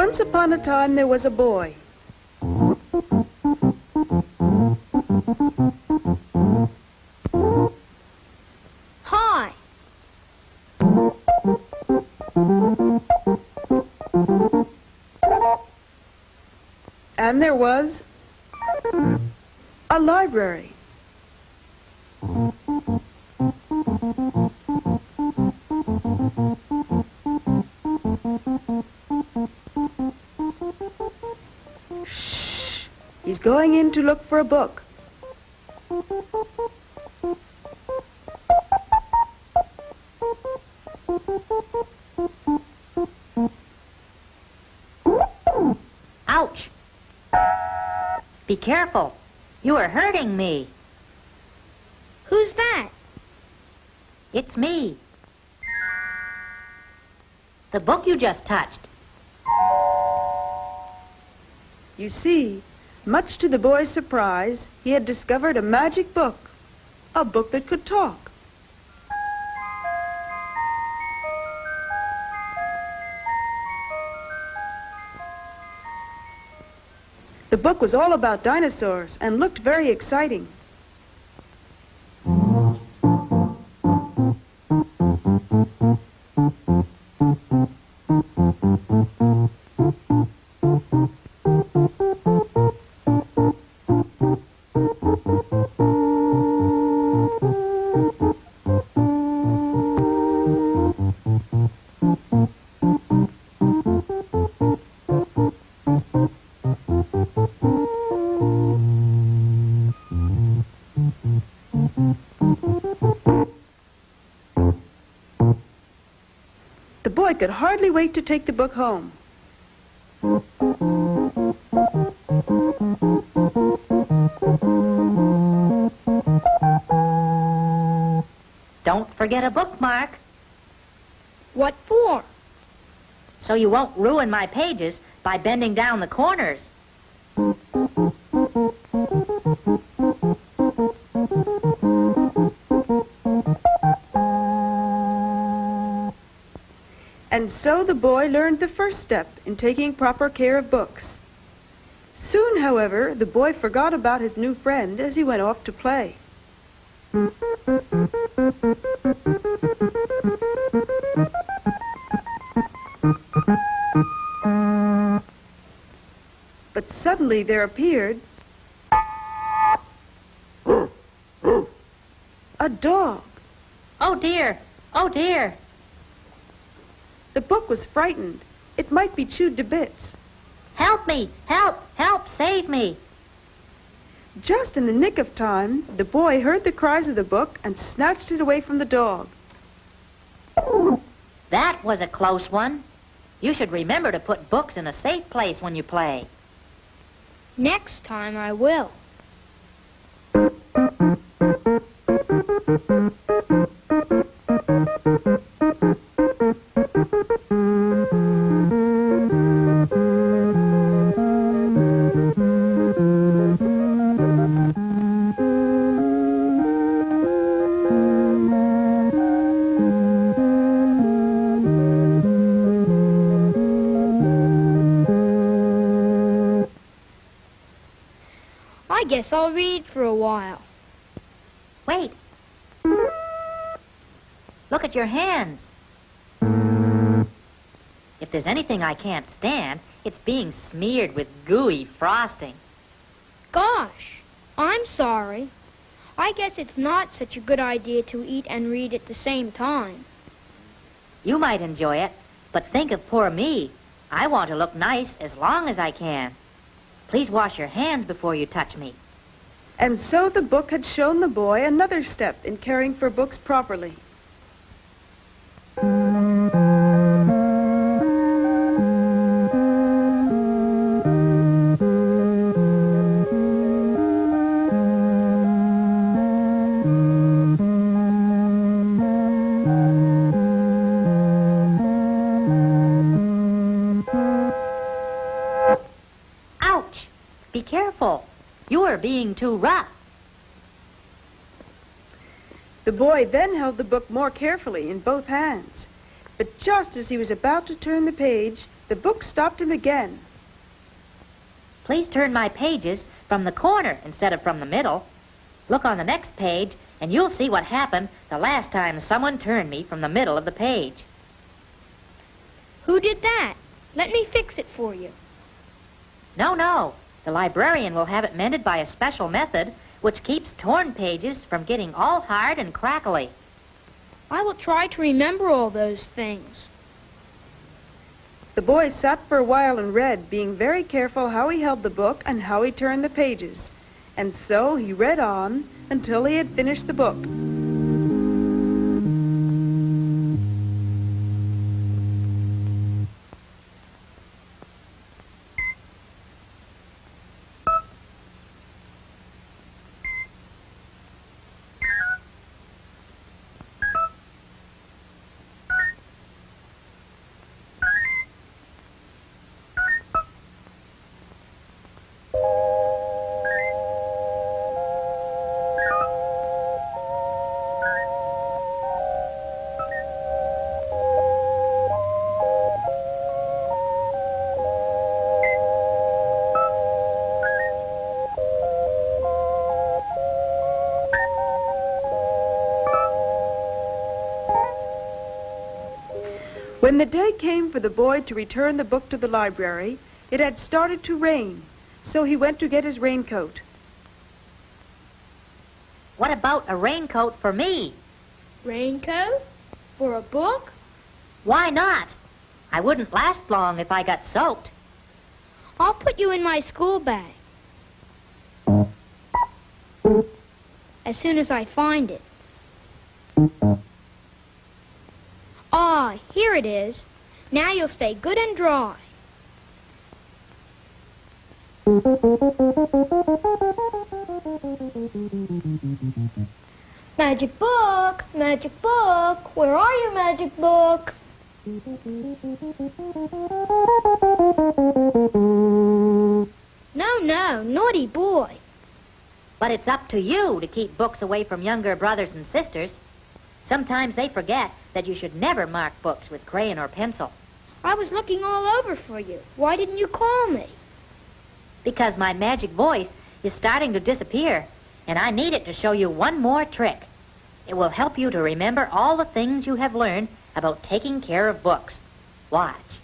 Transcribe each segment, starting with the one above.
Once upon a time there was a boy. Hi. And there was a library. Shh! He's going in to look for a book. Ouch! Be careful. You are hurting me. Who's that? It's me. The book you just touched. You see, much to the boy's surprise, he had discovered a magic book, a book that could talk. The book was all about dinosaurs and looked very exciting. The boy could hardly wait to take the book home. Don't forget a bookmark, What for? so you won't ruin my pages by bending down the corners. And so the boy learned the first step in taking proper care of books. Soon, however, the boy forgot about his new friend as he went off to play. But suddenly there appeared a dog. Oh dear! Oh dear! The book was frightened. It might be chewed to bits. Help me! Help! Help! Save me! Just in the nick of time, the boy heard the cries of the book and snatched it away from the dog. That was a close one. You should remember to put books in a safe place when you play. Next time I will. I guess I'll read for a while. Wait. Look at your hands. If there's anything I can't stand, it's being smeared with gooey frosting. Gosh, I'm sorry. I guess it's not such a good idea to eat and read at the same time. You might enjoy it, but think of poor me. I want to look nice as long as I can. Please wash your hands before you touch me. And so the book had shown the boy another step in caring for books properly. Ouch! Be careful. You are being too rough. The boy then held the book more carefully in both hands. But just as he was about to turn the page, The book stopped him again. Please turn my pages from the corner instead of from the middle. Look on the next page, and you'll see what happened the last time someone turned me from the middle of the page. Who did that? Let me fix it for you. No. The librarian will have it mended by a special method which keeps torn pages from getting all hard and crackly. I will try to remember all those things. The boy sat for a while and read, being very careful how he held the book and how he turned the pages. And so he read on until he had finished the book. When the day came for the boy to return the book to the library, it had started to rain, so he went to get his raincoat. What about a raincoat for me? Raincoat? For a book? Why not? I wouldn't last long if I got soaked. I'll put you in my school bag. As soon as I find it. Ah, here it is. Now you'll stay good and dry. Magic book, where are you, magic book? No, naughty boy. But it's up to you to keep books away from younger brothers and sisters. Sometimes they forget that you should never mark books with crayon or pencil. I was looking all over for you. Why didn't you call me? Because my magic voice is starting to disappear, and I need it to show you one more trick. It will help you to remember all the things you have learned about taking care of books. Watch.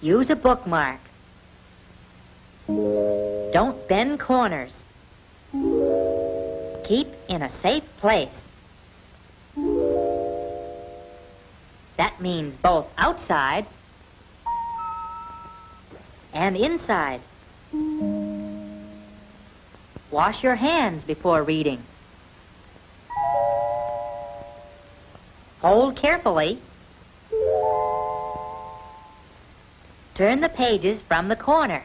Use a bookmark. Don't bend corners. Keep in a safe place. That means both outside and inside. Wash your hands before reading. Hold carefully. Turn the pages from the corner.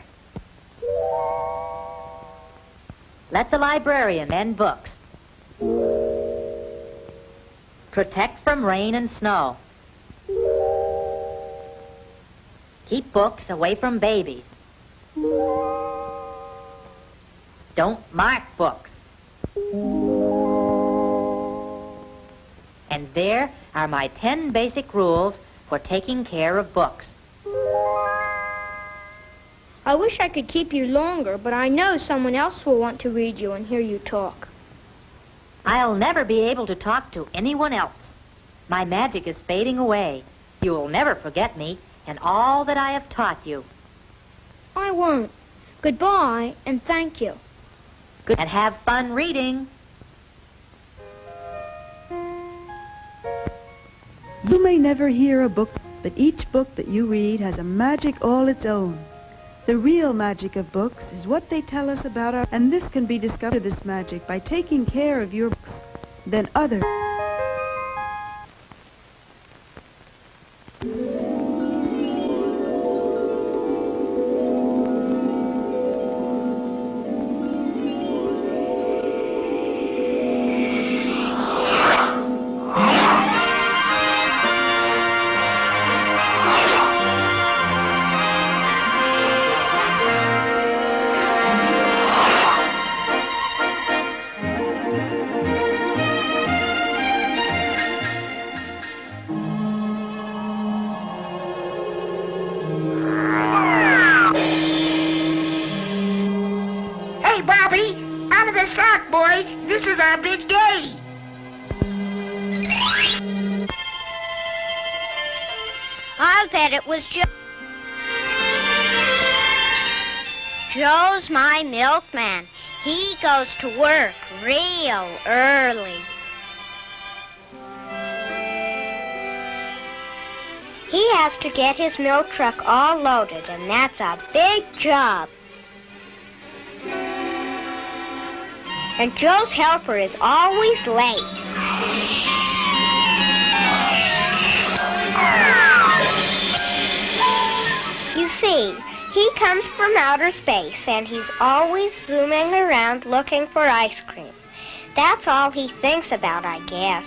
Let the librarian mend books. Protect from rain and snow. Keep books away from babies. Don't mark books. And there are my 10 basic rules for taking care of books. I wish I could keep you longer, but I know someone else will want to read you and hear you talk. I'll never be able to talk to anyone else. My magic is fading away. You will never forget me and all that I have taught you. I won't. Goodbye, and thank you. Good, and have fun reading. You may never hear a book, but each book that you read has a magic all its own. The real magic of books is what they tell us about our... And this can be discovered, this magic, by taking care of your books. Then others... This is our big day. I'll bet it was Joe. Joe's my milkman. He goes to work real early. He has to get his milk truck all loaded, and that's a big job. And Joe's helper is always late. You see, he comes from outer space, and he's always zooming around looking for ice cream. That's all he thinks about, I guess.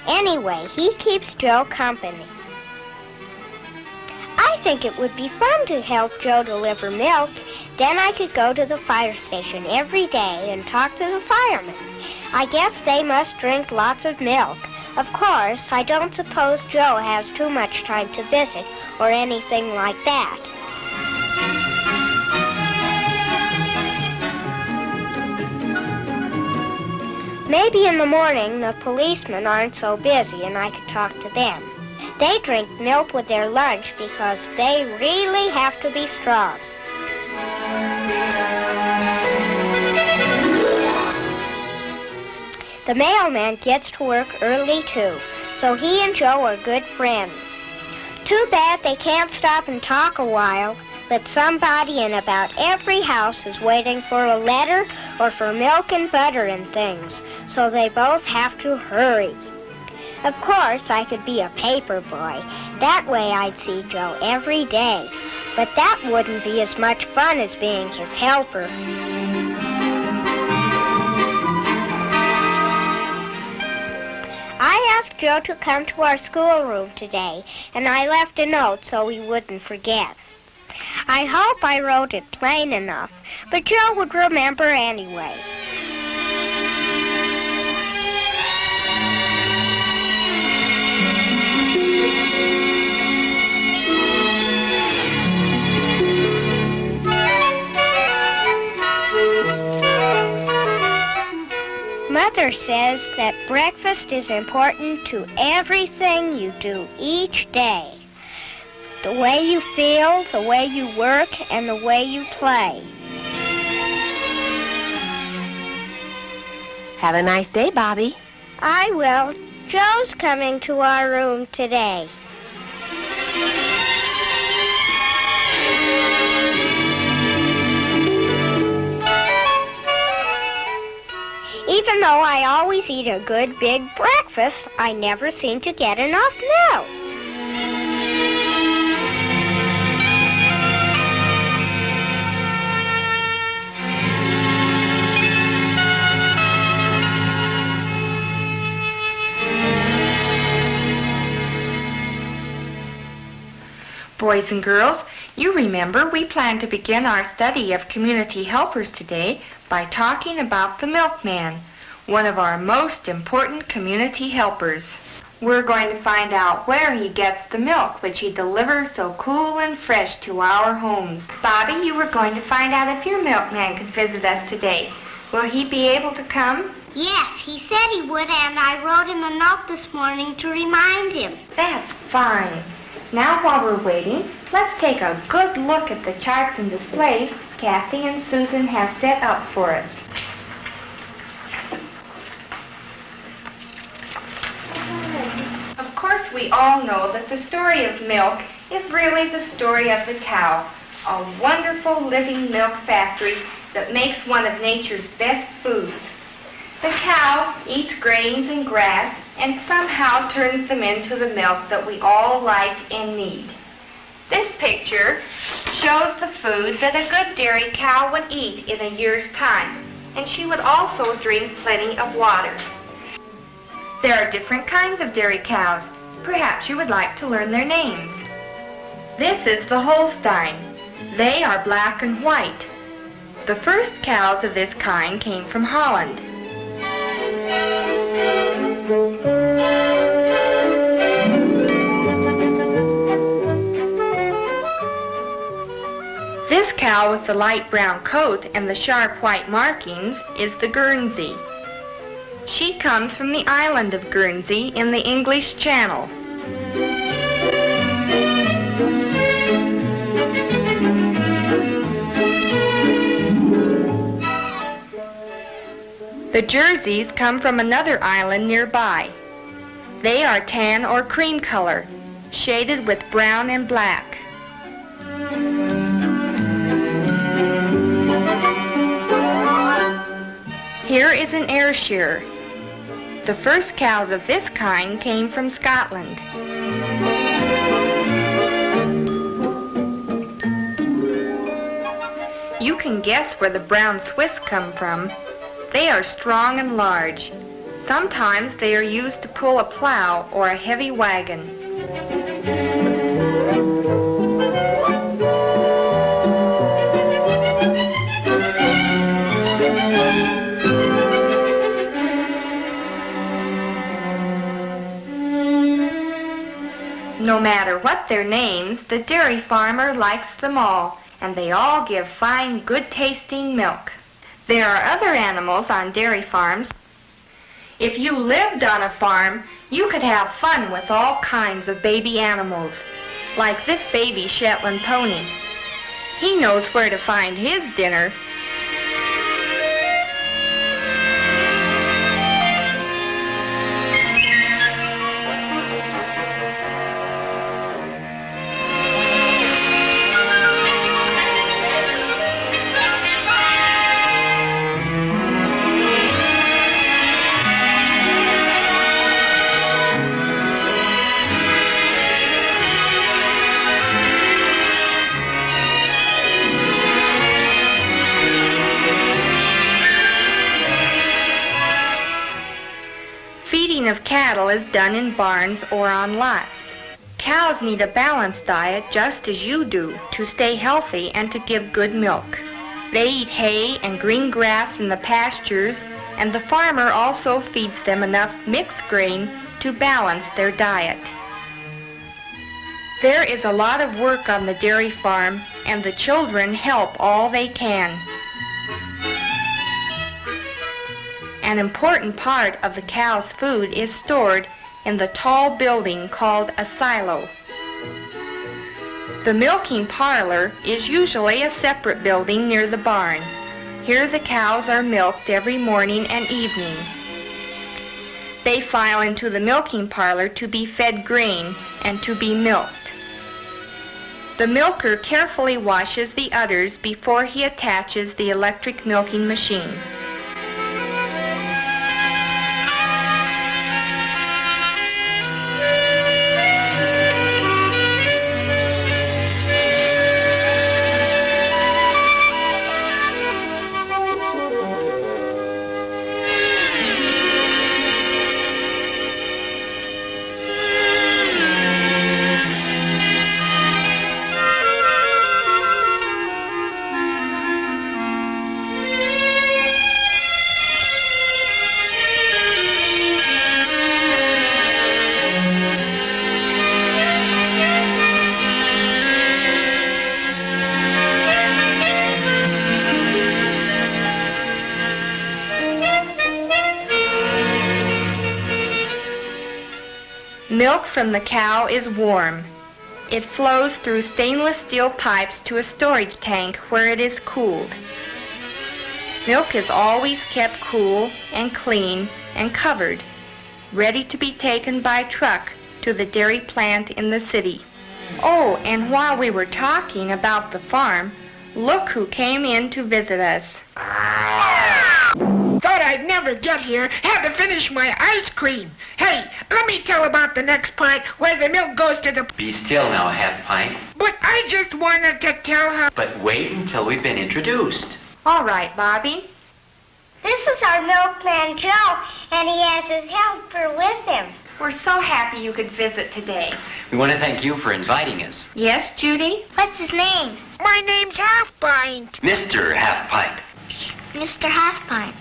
Anyway, he keeps Joe company. I think it would be fun to help Joe deliver milk. Then I could go to the fire station every day and talk to the firemen. I guess they must drink lots of milk. Of course, I don't suppose Joe has too much time to visit or anything like that. Maybe in the morning the policemen aren't so busy and I could talk to them. They drink milk with their lunch because they really have to be strong. The mailman gets to work early too, so he and Joe are good friends. Too bad they can't stop and talk a while, but somebody in about every house is waiting for a letter or for milk and butter and things, so they both have to hurry. Of course, I could be a paper boy. That way I'd see Joe every day. But that wouldn't be as much fun as being his helper. I asked Joe to come to our schoolroom today, and I left a note so he wouldn't forget. I hope I wrote it plain enough, but Joe would remember anyway. Mother says that breakfast is important to everything you do each day. The way you feel, the way you work, and the way you play. Have a nice day, Bobby. I will. Joe's coming to our room today. Even though I always eat a good big breakfast, I never seem to get enough milk. Boys and girls, you remember we plan to begin our study of community helpers today by talking about the milkman, one of our most important community helpers. We're going to find out where he gets the milk which he delivers so cool and fresh to our homes. Bobby, you were going to find out if your milkman could visit us today. Will he be able to come? Yes, he said he would, and I wrote him a note this morning to remind him. That's fine. Now, while we're waiting, let's take a good look at the charts and displays Kathy and Susan have set up for us. Of course, we all know that the story of milk is really the story of the cow, a wonderful living milk factory that makes one of nature's best foods. The cow eats grains and grass and somehow turns them into the milk that we all like and need. This picture shows the food that a good dairy cow would eat in a year's time, and she would also drink plenty of water. There are different kinds of dairy cows. Perhaps you would like to learn their names. This is the Holstein. They are black and white. The first cows of this kind came from Holland. This cow with the light brown coat and the sharp white markings is the Guernsey. She comes from the island of Guernsey in the English Channel. The Jerseys come from another island nearby. They are tan or cream color, shaded with brown and black. Here is an Ayrshire. The first cows of this kind came from Scotland. You can guess where the brown Swiss come from. They are strong and large. Sometimes they are used to pull a plow or a heavy wagon. No matter what their names, the dairy farmer likes them all, and they all give fine, good-tasting milk. There are other animals on dairy farms. If you lived on a farm, you could have fun with all kinds of baby animals, like this baby Shetland pony. He knows where to find his dinner. Of cattle is done in barns or on lots. Cows need a balanced diet just as you do to stay healthy and to give good milk. They eat hay and green grass in the pastures, and the farmer also feeds them enough mixed grain to balance their diet. There is a lot of work on the dairy farm, and the children help all they can. An important part of the cow's food is stored in the tall building called a silo. The milking parlor is usually a separate building near the barn. Here the cows are milked every morning and evening. They file into the milking parlor to be fed grain and to be milked. The milker carefully washes the udders before he attaches the electric milking machine. Milk from the cow is warm. It flows through stainless steel pipes to a storage tank where it is cooled. Milk is always kept cool and clean and covered, ready to be taken by truck to the dairy plant in the city. Oh, and while we were talking about the farm, look who came in to visit us. Thought I'd never get here. Had to finish my ice cream. Hey, let me tell about the next part where the milk goes to the... Be still now, Half-Pint. But I just wanted to tell her... But wait until we've been introduced. All right, Bobby. This is our Milkman Joe, and he has his helper with him. We're so happy you could visit today. We want to thank you for inviting us. Yes, Judy? What's his name? My name's Half-Pint. Mr. Half-Pint. Mr. Half-Pint.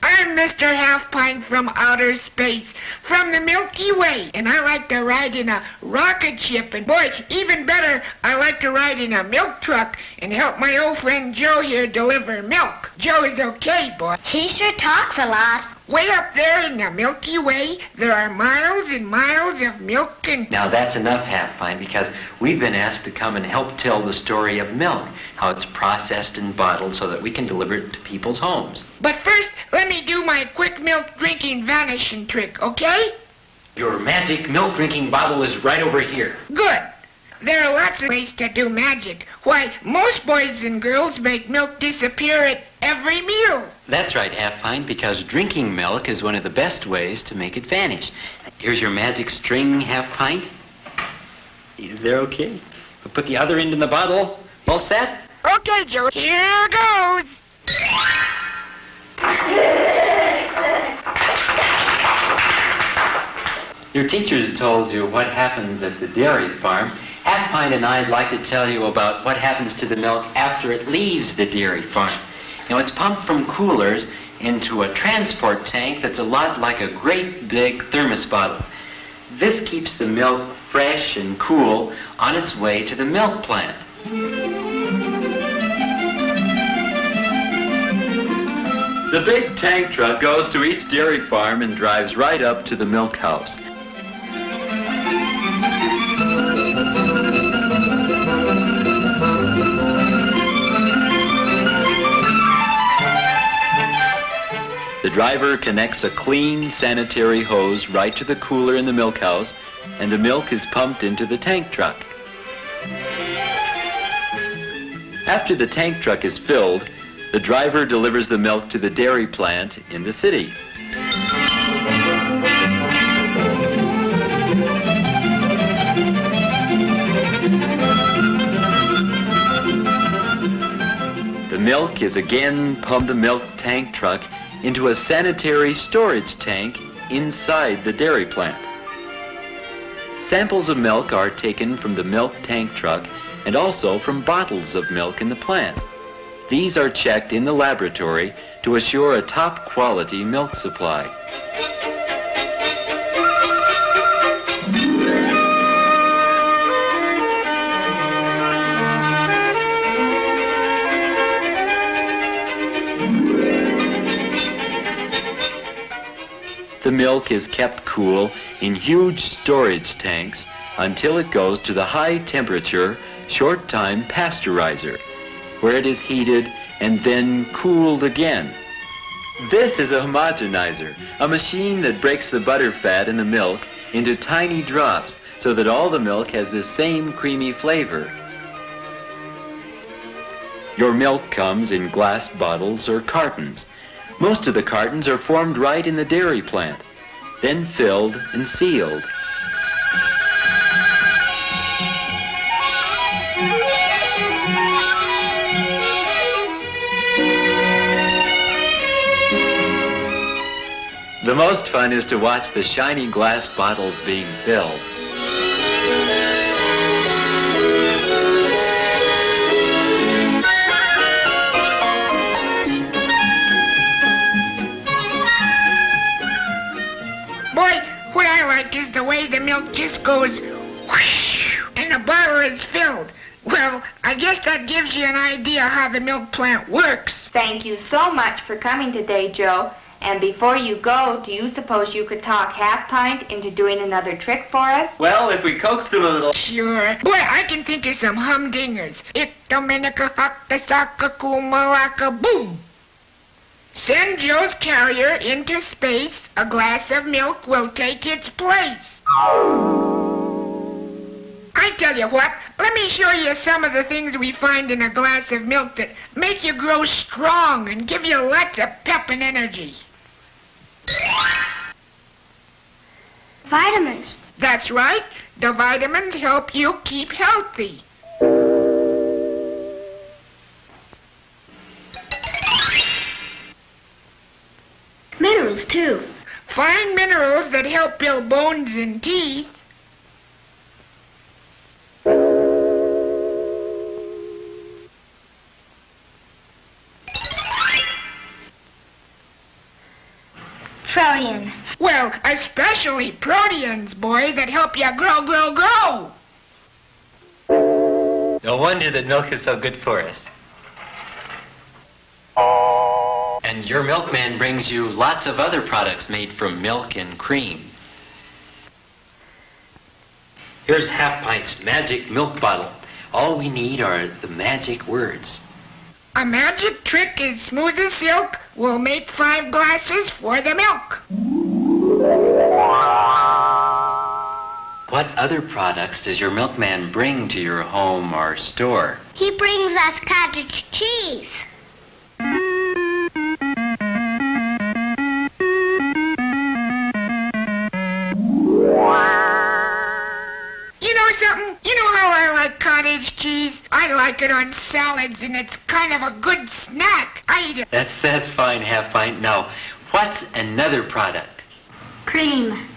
I'm I'm Mr. Half-Pint from outer space, from the Milky Way, and I like to ride in a rocket ship, and boy, even better, I like to ride in a milk truck and help my old friend Joe here deliver milk. Joe is okay, boy. He sure talks a lot. Way up there in the Milky Way, there are miles and miles of milk and... Now that's enough, Half-Pint, because we've been asked to come and help tell the story of milk, how it's processed and bottled so that we can deliver it to people's homes. But first, let me do my quick milk drinking vanishing trick, okay? Your magic milk drinking bottle is right over here. Good. There are lots of ways to do magic. Why, most boys and girls make milk disappear at every meal. That's right, Half-Pint, because drinking milk is one of the best ways to make it vanish. Here's your magic string, Half-Pint. Is there okay? We'll put the other end in the bottle. All set? Okay, Joe, here goes. Your teachers told you what happens at the dairy farm. Half-Pint and I'd like to tell you about what happens to the milk after it leaves the dairy farm. Now, it's pumped from coolers into a transport tank that's a lot like a great big thermos bottle. This keeps the milk fresh and cool on its way to the milk plant. The big tank truck goes to each dairy farm and drives right up to the milk house. The driver connects a clean, sanitary hose right to the cooler in the milk house, and the milk is pumped into the tank truck. After the tank truck is filled, the driver delivers the milk to the dairy plant in the city. The milk is again pumped the milk tank truck into a sanitary storage tank inside the dairy plant. Samples of milk are taken from the milk tank truck and also from bottles of milk in the plant. These are checked in the laboratory to assure a top quality milk supply. The milk is kept cool in huge storage tanks until it goes to the high temperature short time pasteurizer, where it is heated and then cooled again. This is a homogenizer, a machine that breaks the butter fat in the milk into tiny drops so that all the milk has the same creamy flavor. Your milk comes in glass bottles or cartons. Most of the cartons are formed right in the dairy plant, then filled and sealed. The most fun is to watch the shiny glass bottles being filled. Boy, what I like is the way the milk just goes whoosh, and the bottle is filled. Well, I guess that gives you an idea how the milk plant works. Thank you so much for coming today, Joe. And before you go, do you suppose you could talk Half-Pint into doing another trick for us? Well, if we coaxed him a little... Sure. Boy, I can think of some humdingers. Dominica, Hakta, Saka, Kumalaka, boom! Send Joe's carrier into space. A glass of milk will take its place. I tell you what, let me show you some of the things we find in a glass of milk that make you grow strong and give you lots of pep and energy. Vitamins. That's right. The vitamins help you keep healthy. Minerals, too. Fine minerals that help build bones and teeth. vegetarian. Well, especially proteins, boy, that help you grow, grow, grow. No wonder that milk is so good for us. And your milkman brings you lots of other products made from milk and cream. Here's Half-Pint's magic milk bottle. All we need are the magic words. A magic trick as smooth as silk will make 5 glasses for the milk. What other products does your milkman bring to your home or store? He brings us cottage cheese. You know something? You know how I like cottage cheese? I like it on salads, and it's kind of a good snack. I eat it. That's fine, Half-Pint. Now, what's another product? Cream.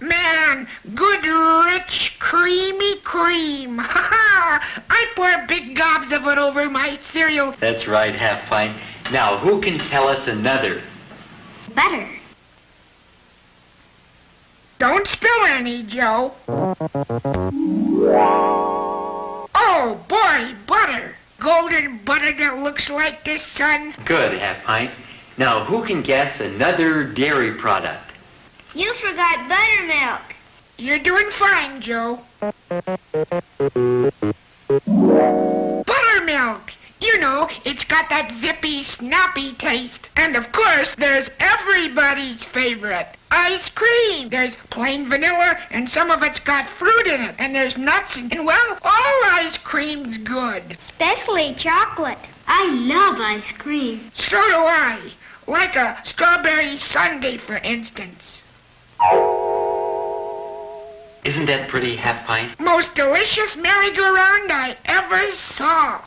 Man, good, rich, creamy cream. Ha ha! I pour big gobs of it over my cereal. That's right, Half-Pint. Now, who can tell us another? Butter. Don't spill any, Joe. Oh, boy, butter. Golden butter that looks like the sun. Good, Half-Pint. Now, who can guess another dairy product? You forgot buttermilk. You're doing fine, Joe. Buttermilk. You know, it's got that zippy, snappy taste. And of course, there's everybody's favorite, ice cream. There's plain vanilla, and some of it's got fruit in it. And there's nuts, and well, all ice cream's good. Especially chocolate. I love ice cream. So do I. Like a strawberry sundae, for instance. Isn't that pretty, Half-Pint? Most delicious merry-go-round I ever saw.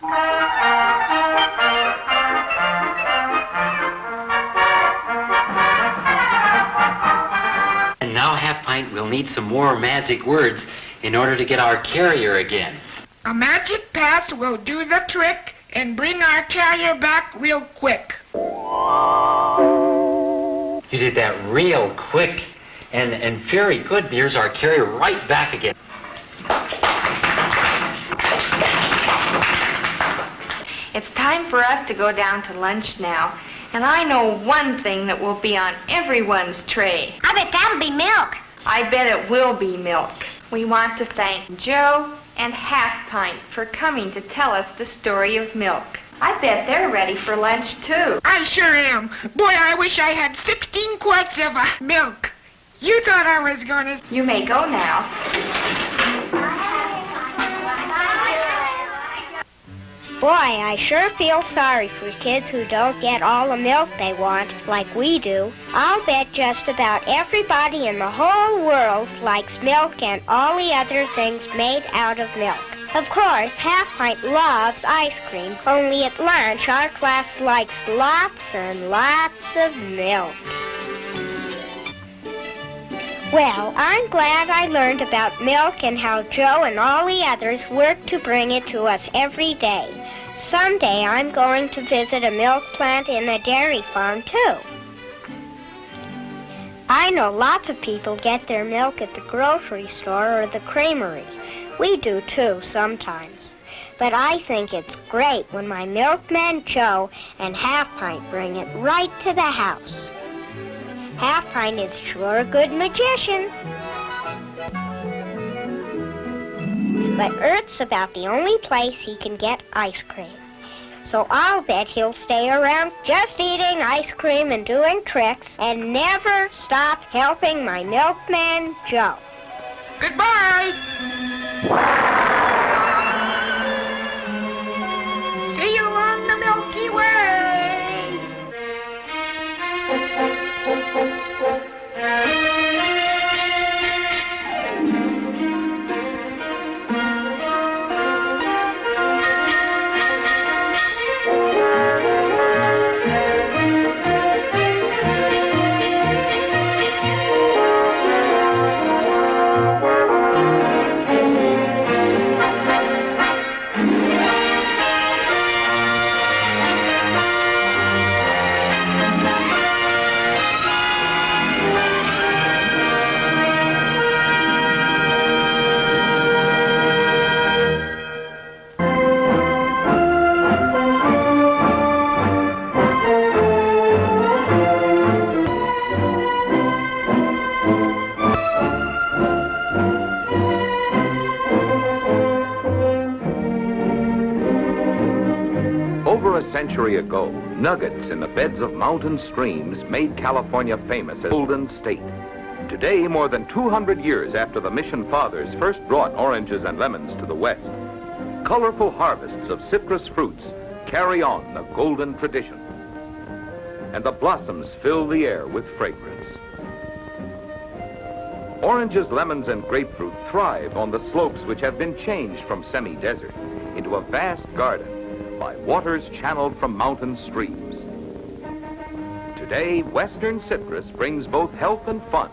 And now, Half-Pint, we'll need some more magic words in order to get our carrier again. A magic pass will do the trick and bring our carrier back real quick. You did that real quick and very good. Here's our carrier right back again. It's time for us to go down to lunch now. And I know one thing that will be on everyone's tray. I bet that'll be milk. I bet it will be milk. We want to thank Joe and Half-Pint for coming to tell us the story of milk. I bet they're ready for lunch, too. I sure am. Boy, I wish I had 16 quarts of milk. You thought I was gonna... You may go now. Boy, I sure feel sorry for kids who don't get all the milk they want, like we do. I'll bet just about everybody in the whole world likes milk and all the other things made out of milk. Of course, Half-Pint loves ice cream, only at lunch our class likes lots and lots of milk. Well, I'm glad I learned about milk and how Joe and all the others work to bring it to us every day. Someday I'm going to visit a milk plant in a dairy farm, too. I know lots of people get their milk at the grocery store or the creamery. We do, too, sometimes. But I think it's great when my Milkman Joe and Half-Pint bring it right to the house. Half-Pint is sure a good magician. But Earth's about the only place he can get ice cream. So I'll bet he'll stay around just eating ice cream and doing tricks and never stop helping my Milkman Joe. Goodbye! See you on the Milky Way! century ago, nuggets in the beds of mountain streams made California famous as Golden State. Today, more than 200 years after the Mission Fathers first brought oranges and lemons to the West, colorful harvests of citrus fruits carry on the golden tradition. And the blossoms fill the air with fragrance. Oranges, lemons, and grapefruit thrive on the slopes which have been changed from semi-desert into a vast garden by waters channeled from mountain streams. Today, Western citrus brings both health and fun,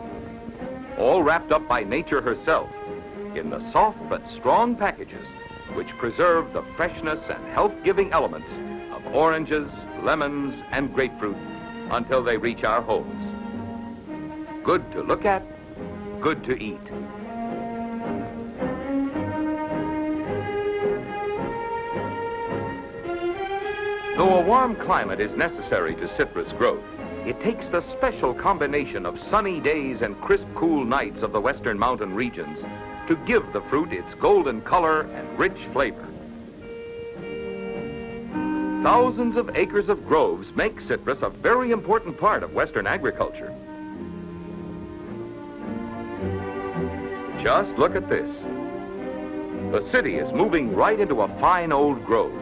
all wrapped up by nature herself in the soft but strong packages which preserve the freshness and health-giving elements of oranges, lemons, and grapefruit until they reach our homes. Good to look at, good to eat. Though a warm climate is necessary to citrus growth, it takes the special combination of sunny days and crisp, cool nights of the western mountain regions to give the fruit its golden color and rich flavor. Thousands of acres of groves make citrus a very important part of western agriculture. Just look at this. The city is moving right into a fine old grove,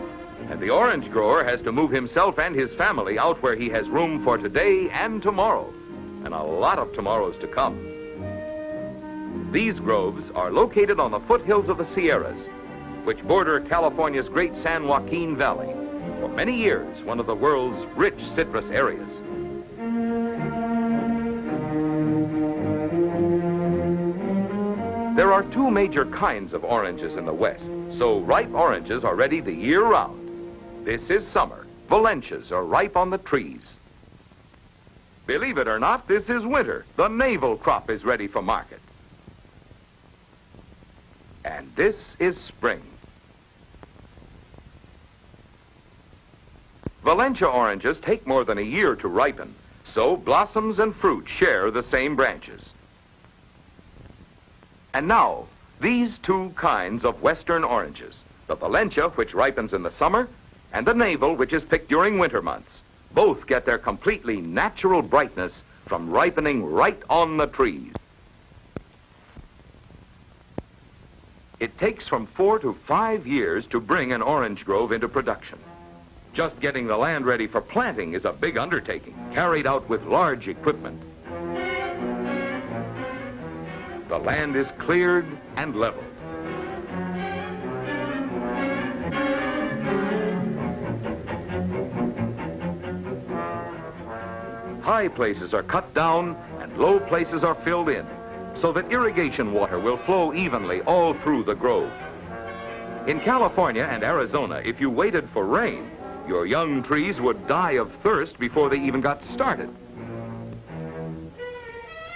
and the orange grower has to move himself and his family out where he has room for today and tomorrow, and a lot of tomorrows to come. These groves are located on the foothills of the Sierras, which border California's great San Joaquin Valley, for many years one of the world's rich citrus areas. There are two major kinds of oranges in the West, so ripe oranges are ready the year round. This is summer. Valencias are ripe on the trees. Believe it or not, this is winter. The navel crop is ready for market. And this is spring. Valencia oranges take more than a year to ripen, so blossoms and fruit share the same branches. And now, these two kinds of western oranges, the Valencia, which ripens in the summer, and the navel, which is picked during winter months, both get their completely natural brightness from ripening right on the trees. It takes from 4 to 5 years to bring an orange grove into production. Just getting the land ready for planting is a big undertaking, carried out with large equipment. The land is cleared and leveled. High places are cut down and low places are filled in, so that irrigation water will flow evenly all through the grove. In California and Arizona, if you waited for rain, your young trees would die of thirst before they even got started.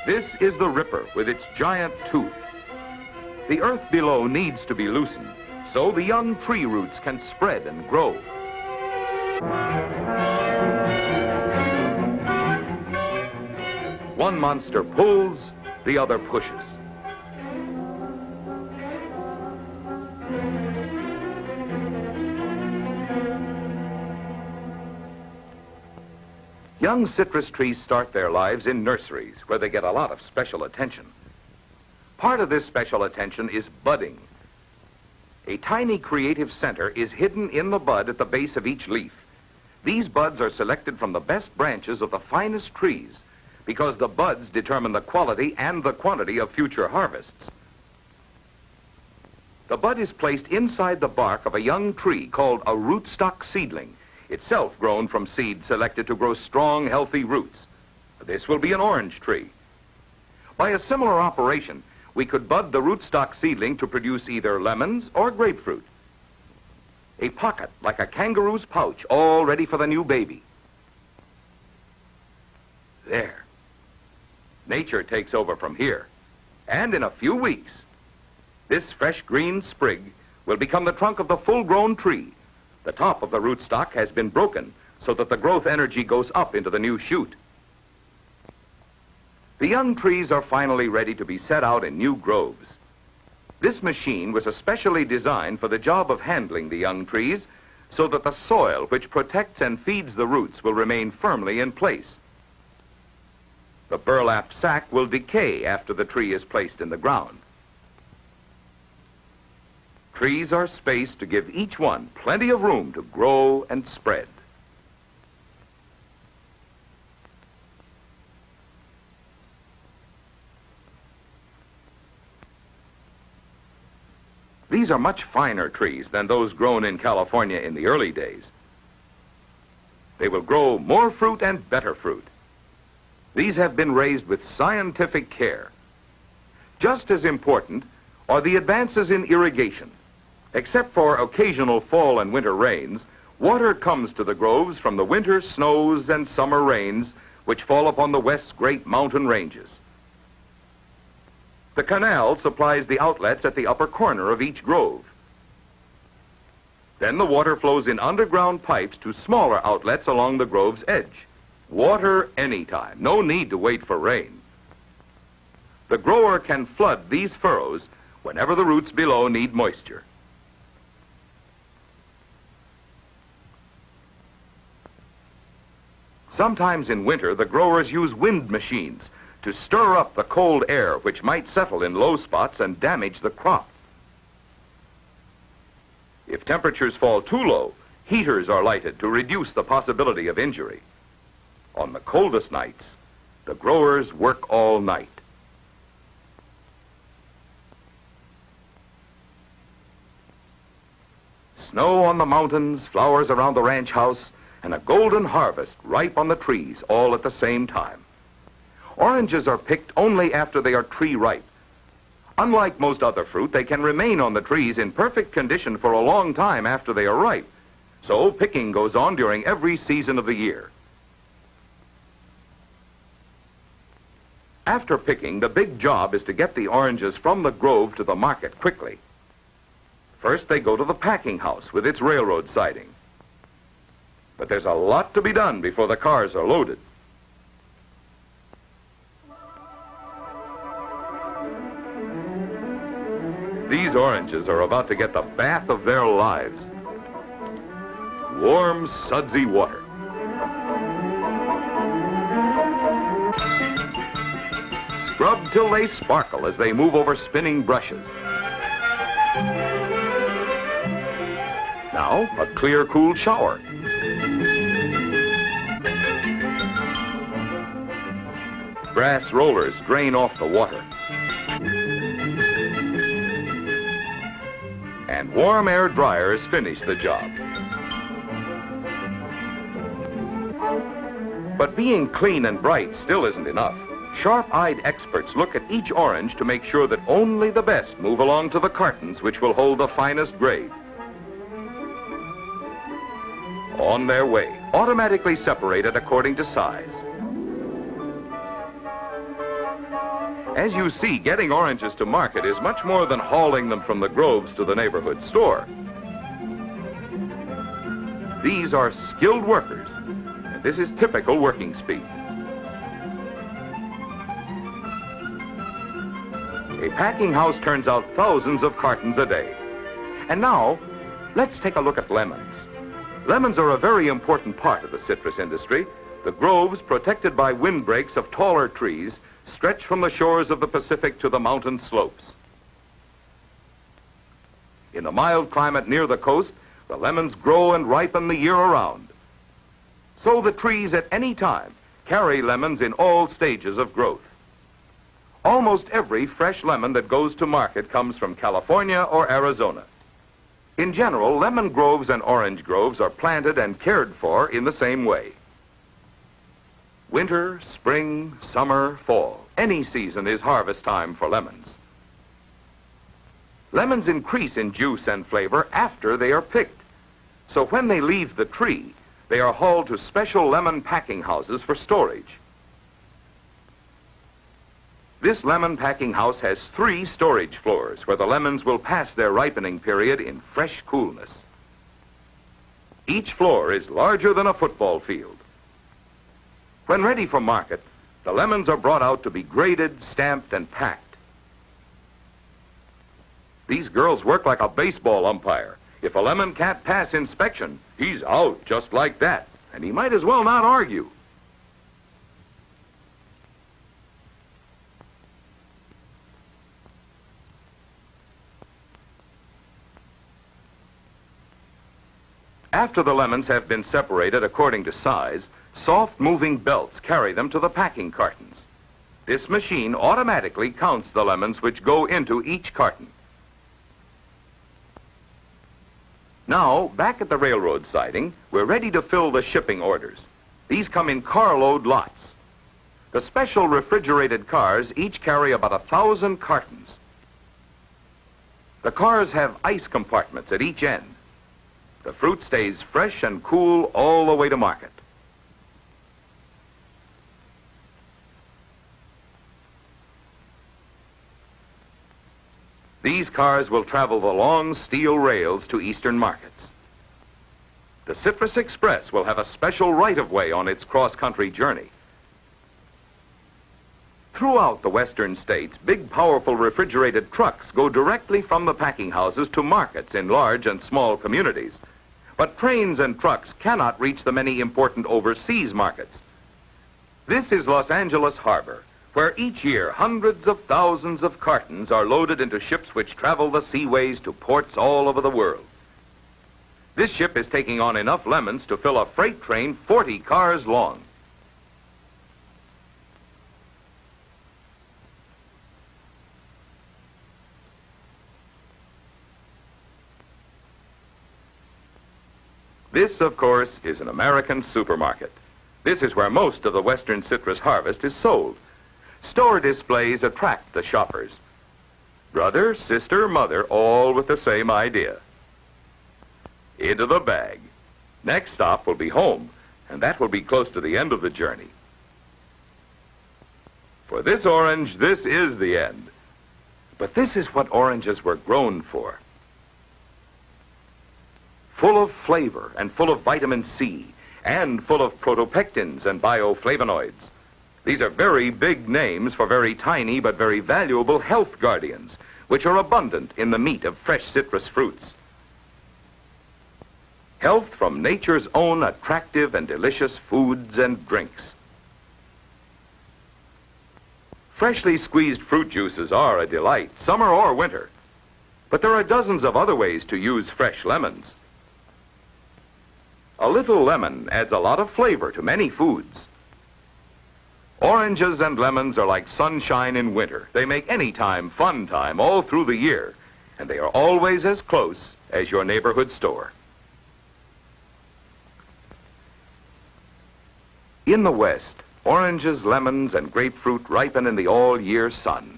This is the ripper with its giant tooth. The earth below needs to be loosened, so the young tree roots can spread and grow. One monster pulls, the other pushes. Young citrus trees start their lives in nurseries, where they get a lot of special attention. Part of this special attention is budding. A tiny creative center is hidden in the bud at the base of each leaf. These buds are selected from the best branches of the finest trees, because the buds determine the quality and the quantity of future harvests. The bud is placed inside the bark of a young tree called a rootstock seedling, itself grown from seed selected to grow strong, healthy roots. This will be an orange tree. By a similar operation, we could bud the rootstock seedling to produce either lemons or grapefruit. A pocket like a kangaroo's pouch, all ready for the new baby. There. Nature takes over from here. And in a few weeks, this fresh green sprig will become the trunk of the full-grown tree. The top of the rootstock has been broken so that the growth energy goes up into the new shoot. The young trees are finally ready to be set out in new groves. This machine was especially designed for the job of handling the young trees so that the soil which protects and feeds the roots will remain firmly in place. The burlap sack will decay after the tree is placed in the ground. Trees are spaced to give each one plenty of room to grow and spread. These are much finer trees than those grown in California in the early days. They will grow more fruit and better fruit. These have been raised with scientific care. Just as important are the advances in irrigation. Except for occasional fall and winter rains, water comes to the groves from the winter snows and summer rains which fall upon the West's great mountain ranges. The canal supplies the outlets at the upper corner of each grove. Then the water flows in underground pipes to smaller outlets along the grove's edge. Water anytime, no need to wait for rain. The grower can flood these furrows whenever the roots below need moisture. Sometimes in winter, the growers use wind machines to stir up the cold air which might settle in low spots and damage the crop. If temperatures fall too low, heaters are lighted to reduce the possibility of injury. On the coldest nights, the growers work all night. Snow on the mountains, flowers around the ranch house, and a golden harvest ripe on the trees all at the same time. Oranges are picked only after they are tree ripe. Unlike most other fruit, they can remain on the trees in perfect condition for a long time after they are ripe. So picking goes on during every season of the year. After picking, the big job is to get the oranges from the grove to the market quickly. First, they go to the packing house with its railroad siding. But there's a lot to be done before the cars are loaded. These oranges are about to get the bath of their lives. Warm, sudsy water. Scrub till they sparkle as they move over spinning brushes. Now, a clear, cool shower. Brass rollers drain off the water. And warm air dryers finish the job. But being clean and bright still isn't enough. Sharp-eyed experts look at each orange to make sure that only the best move along to the cartons which will hold the finest grade. On their way, automatically separated according to size. As you see, getting oranges to market is much more than hauling them from the groves to the neighborhood store. These are skilled workers, and this is typical working speed. A packing house turns out thousands of cartons a day. And now, let's take a look at lemons. Lemons are a very important part of the citrus industry. The groves, protected by windbreaks of taller trees, stretch from the shores of the Pacific to the mountain slopes. In the mild climate near the coast, the lemons grow and ripen the year around. So the trees at any time carry lemons in all stages of growth. Almost every fresh lemon that goes to market comes from California or Arizona. In general, lemon groves and orange groves are planted and cared for in the same way. Winter, spring, summer, fall, any season is harvest time for lemons. Lemons increase in juice and flavor after they are picked. So when they leave the tree, they are hauled to special lemon packing houses for storage. This lemon packing house has 3 storage floors where the lemons will pass their ripening period in fresh coolness. Each floor is larger than a football field. When ready for market, the lemons are brought out to be graded, stamped, and packed. These girls work like a baseball umpire. If a lemon can't pass inspection, he's out just like that, and he might as well not argue. After the lemons have been separated according to size, soft moving belts carry them to the packing cartons. This machine automatically counts the lemons which go into each carton. Now, back at the railroad siding, we're ready to fill the shipping orders. These come in carload lots. The special refrigerated cars each carry about 1,000 cartons. The cars have ice compartments at each end. The fruit stays fresh and cool all the way to market. These cars will travel the long steel rails to eastern markets. The Citrus Express will have a special right-of-way on its cross-country journey. Throughout the western states, big, powerful refrigerated trucks go directly from the packing houses to markets in large and small communities. But trains and trucks cannot reach the many important overseas markets. This is Los Angeles Harbor, where each year hundreds of thousands of cartons are loaded into ships which travel the seaways to ports all over the world. This ship is taking on enough lemons to fill a freight train 40 cars long. This, of course, is an American supermarket. This is where most of the western citrus harvest is sold. Store displays attract the shoppers. Brother, sister, mother, all with the same idea. Into the bag. Next stop will be home, and that will be close to the end of the journey. For this orange, this is the end. But this is what oranges were grown for. Full of flavor and full of vitamin C, and full of protopectins and bioflavonoids. These are very big names for very tiny but very valuable health guardians, which are abundant in the meat of fresh citrus fruits. Health from nature's own attractive and delicious foods and drinks. Freshly squeezed fruit juices are a delight, summer or winter. But there are dozens of other ways to use fresh lemons. A little lemon adds a lot of flavor to many foods. Oranges and lemons are like sunshine in winter. They make any time fun time all through the year, and they are always as close as your neighborhood store. In the West, oranges, lemons, and grapefruit ripen in the all-year sun,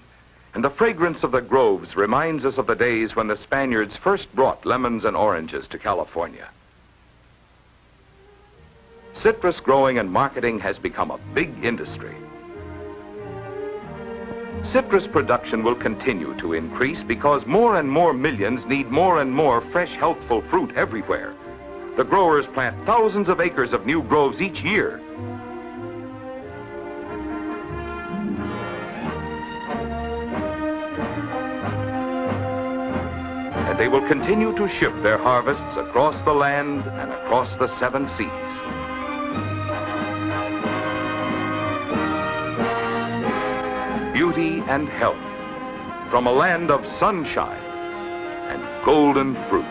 and the fragrance of the groves reminds us of the days when the Spaniards first brought lemons and oranges to California. Citrus growing and marketing has become a big industry. Citrus production will continue to increase because more and more millions need more and more fresh, healthful fruit everywhere. The growers plant thousands of acres of new groves each year. And they will continue to ship their harvests across the land and across the 7 seas. Beauty and health from a land of sunshine and golden fruit.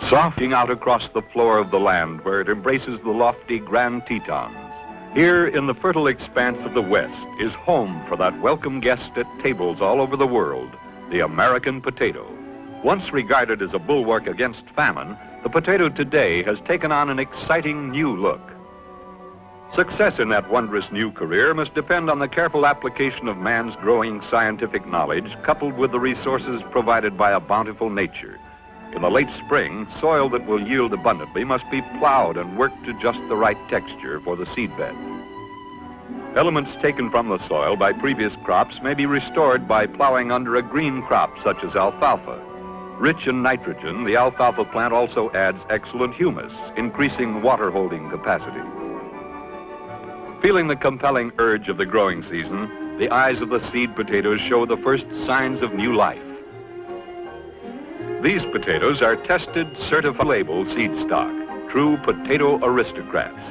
Softing out across the floor of the land where it embraces the lofty Grand Tetons. Here in the fertile expanse of the West is home for that welcome guest at tables all over the world, the American potato. Once regarded as a bulwark against famine, the potato today has taken on an exciting new look. Success in that wondrous new career must depend on the careful application of man's growing scientific knowledge, coupled with the resources provided by a bountiful nature. In the late spring, soil that will yield abundantly must be plowed and worked to just the right texture for the seedbed. Elements taken from the soil by previous crops may be restored by plowing under a green crop such as alfalfa. Rich in nitrogen, the alfalfa plant also adds excellent humus, increasing water-holding capacity. Feeling the compelling urge of the growing season, the eyes of the seed potatoes show the first signs of new life. These potatoes are tested, certified label seed stock, true potato aristocrats.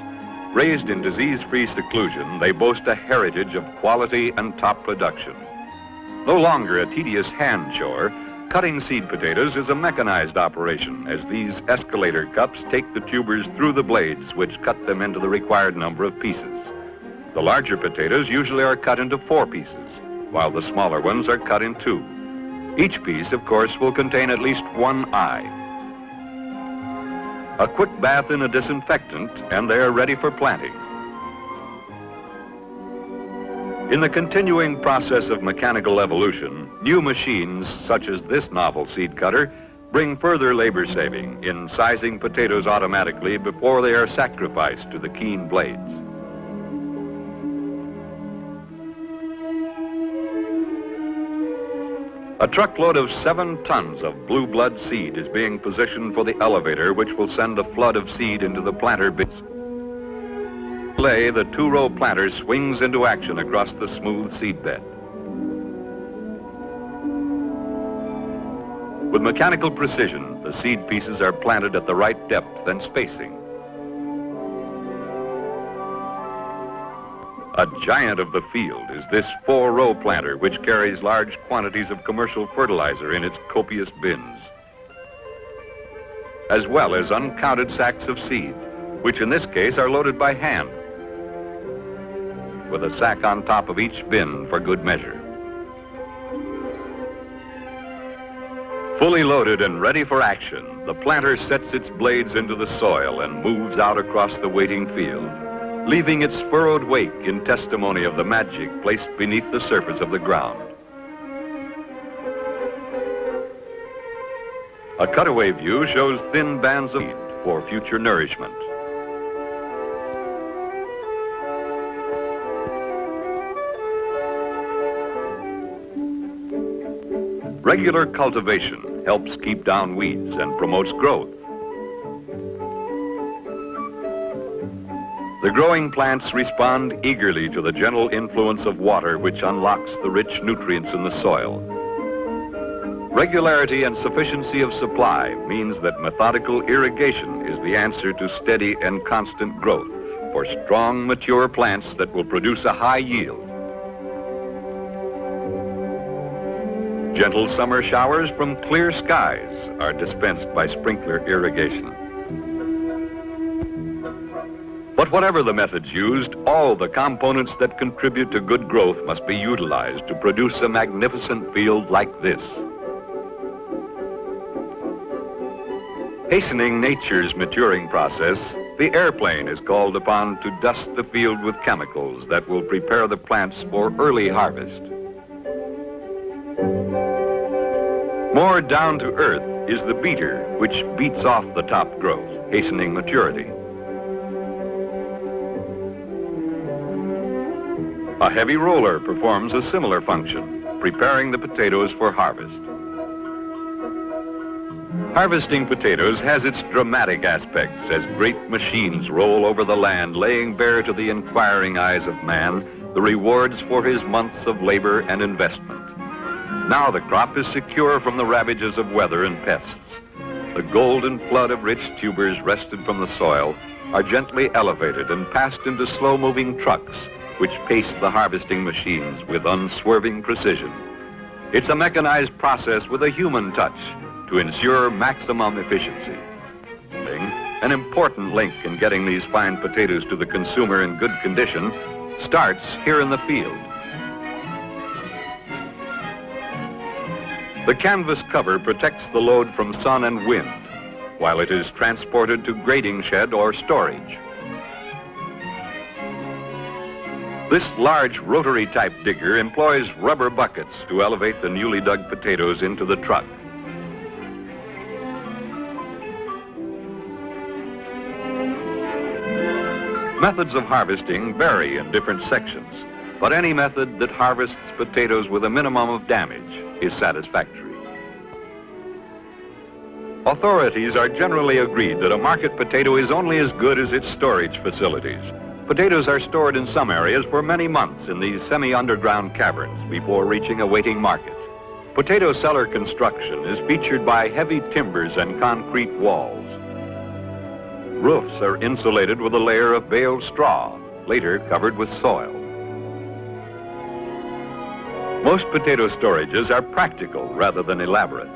Raised in disease-free seclusion, they boast a heritage of quality and top production. No longer a tedious hand chore, cutting seed potatoes is a mechanized operation, as these escalator cups take the tubers through the blades, which cut them into the required number of pieces. The larger potatoes usually are cut into 4 pieces, while the smaller ones are cut in 2. Each piece, of course, will contain at least 1 eye. A quick bath in a disinfectant, and they are ready for planting. In the continuing process of mechanical evolution, new machines, such as this novel seed cutter, bring further labor saving in sizing potatoes automatically before they are sacrificed to the keen blades. A truckload of 7 tons of blue blood seed is being positioned for the elevator, which will send a flood of seed into the planter bits. The 2-row planter swings into action across the smooth seed bed. With mechanical precision, the seed pieces are planted at the right depth and spacing. A giant of the field is this 4-row planter, which carries large quantities of commercial fertilizer in its copious bins, as well as uncounted sacks of seed, which in this case are loaded by hand, with a sack on top of each bin for good measure. Fully loaded and ready for action, the planter sets its blades into the soil and moves out across the waiting field, leaving its furrowed wake in testimony of the magic placed beneath the surface of the ground. A cutaway view shows thin bands of seed for future nourishment. Regular cultivation helps keep down weeds and promotes growth. The growing plants respond eagerly to the gentle influence of water, which unlocks the rich nutrients in the soil. Regularity and sufficiency of supply means that methodical irrigation is the answer to steady and constant growth for strong, mature plants that will produce a high yield. Gentle summer showers from clear skies are dispensed by sprinkler irrigation. But whatever the methods used, all the components that contribute to good growth must be utilized to produce a magnificent field like this. Hastening nature's maturing process, the airplane is called upon to dust the field with chemicals that will prepare the plants for early harvest. More down to earth is the beater, which beats off the top growth, hastening maturity. A heavy roller performs a similar function, preparing the potatoes for harvest. Harvesting potatoes has its dramatic aspects as great machines roll over the land, laying bare to the inquiring eyes of man the rewards for his months of labor and investment. Now the crop is secure from the ravages of weather and pests. The golden flood of rich tubers wrested from the soil are gently elevated and passed into slow-moving trucks, which pace the harvesting machines with unswerving precision. It's a mechanized process with a human touch to ensure maximum efficiency. An important link in getting these fine potatoes to the consumer in good condition starts here in the field. The canvas cover protects the load from sun and wind, while it is transported to grading shed or storage. This large rotary type digger employs rubber buckets to elevate the newly dug potatoes into the truck. Methods of harvesting vary in different sections, but any method that harvests potatoes with a minimum of damage is satisfactory. Authorities are generally agreed that a market potato is only as good as its storage facilities. Potatoes are stored in some areas for many months in these semi-underground caverns before reaching a waiting market. Potato cellar construction is featured by heavy timbers and concrete walls. Roofs are insulated with a layer of baled straw, later covered with soil. Most potato storages are practical rather than elaborate.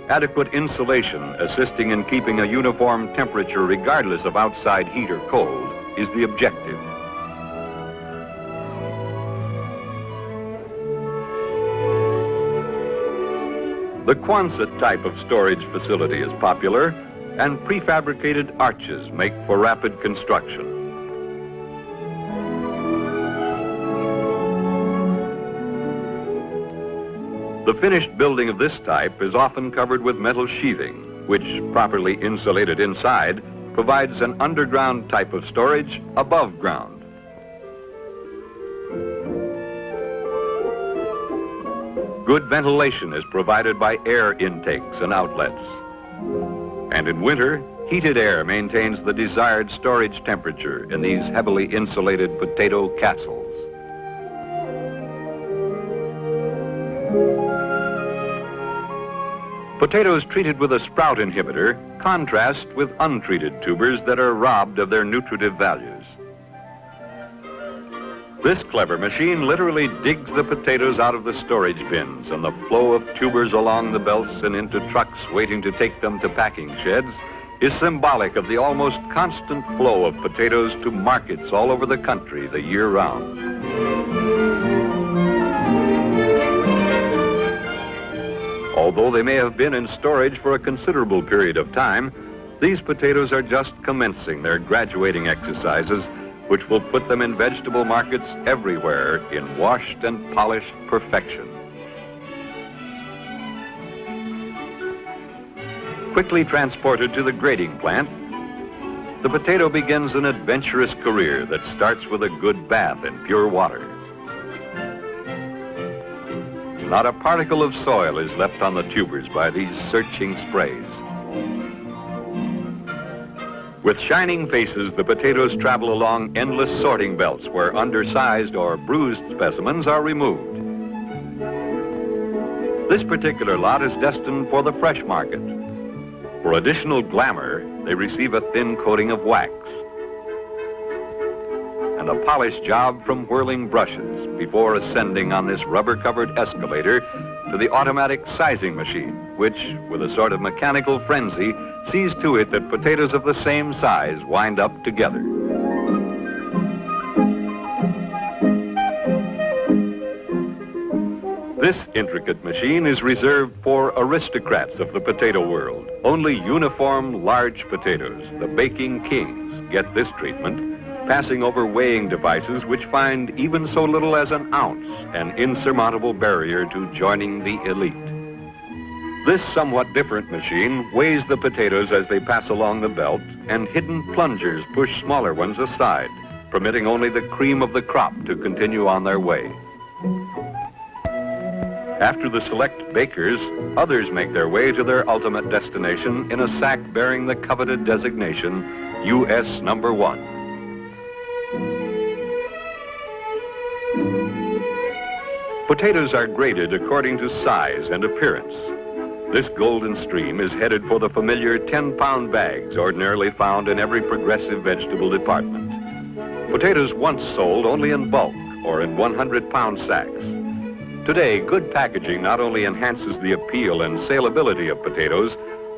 Adequate insulation assisting in keeping a uniform temperature regardless of outside heat or cold is the objective. The Quonset type of storage facility is popular, and prefabricated arches make for rapid construction. The finished building of this type is often covered with metal sheathing, which, properly insulated inside, provides an underground type of storage above ground. Good ventilation is provided by air intakes and outlets. And in winter, heated air maintains the desired storage temperature in these heavily insulated potato castles. Potatoes treated with a sprout inhibitor contrast with untreated tubers that are robbed of their nutritive values. This clever machine literally digs the potatoes out of the storage bins, and the flow of tubers along the belts and into trucks waiting to take them to packing sheds is symbolic of the almost constant flow of potatoes to markets all over the country the year round. Although they may have been in storage for a considerable period of time, these potatoes are just commencing their graduating exercises, which will put them in vegetable markets everywhere in washed and polished perfection. Quickly transported to the grading plant, the potato begins an adventurous career that starts with a good bath in pure water. Not a particle of soil is left on the tubers by these searching sprays. With shining faces, the potatoes travel along endless sorting belts where undersized or bruised specimens are removed. This particular lot is destined for the fresh market. For additional glamour, they receive a thin coating of wax and a polished job from whirling brushes before ascending on this rubber-covered escalator to the automatic sizing machine, which, with a sort of mechanical frenzy, sees to it that potatoes of the same size wind up together. This intricate machine is reserved for aristocrats of the potato world. Only uniform large potatoes, the baking kings, get this treatment, passing over weighing devices which find even so little as an ounce an insurmountable barrier to joining the elite. This somewhat different machine weighs the potatoes as they pass along the belt, and hidden plungers push smaller ones aside, permitting only the cream of the crop to continue on their way. After the select bakers, others make their way to their ultimate destination in a sack bearing the coveted designation U.S. number 1. Potatoes are graded according to size and appearance. This golden stream is headed for the familiar 10-pound bags ordinarily found in every progressive vegetable department. Potatoes once sold only in bulk or in 100-pound sacks. Today, good packaging not only enhances the appeal and salability of potatoes,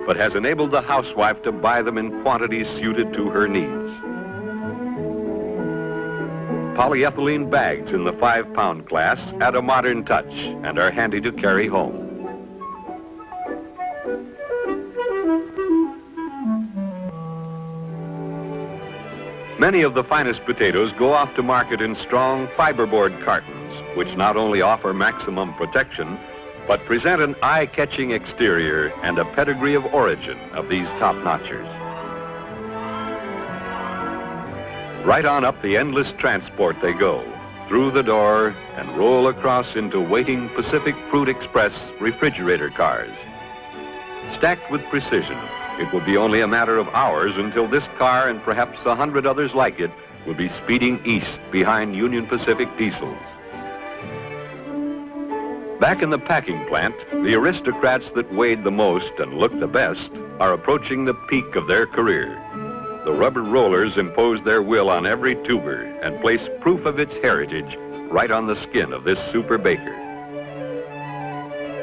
but has enabled the housewife to buy them in quantities suited to her needs. Polyethylene bags in the 5-pound class add a modern touch and are handy to carry home. Many of the finest potatoes go off to market in strong fiberboard cartons, which not only offer maximum protection, but present an eye-catching exterior and a pedigree of origin of these top-notchers. Right on up the endless transport they go, through the door and roll across into waiting Pacific Fruit Express refrigerator cars. Stacked with precision, it will be only a matter of hours until this car and perhaps 100 others like it will be speeding east behind Union Pacific diesels. Back in the packing plant, the aristocrats that weighed the most and looked the best are approaching the peak of their career. The rubber rollers impose their will on every tuber and place proof of its heritage right on the skin of this super baker,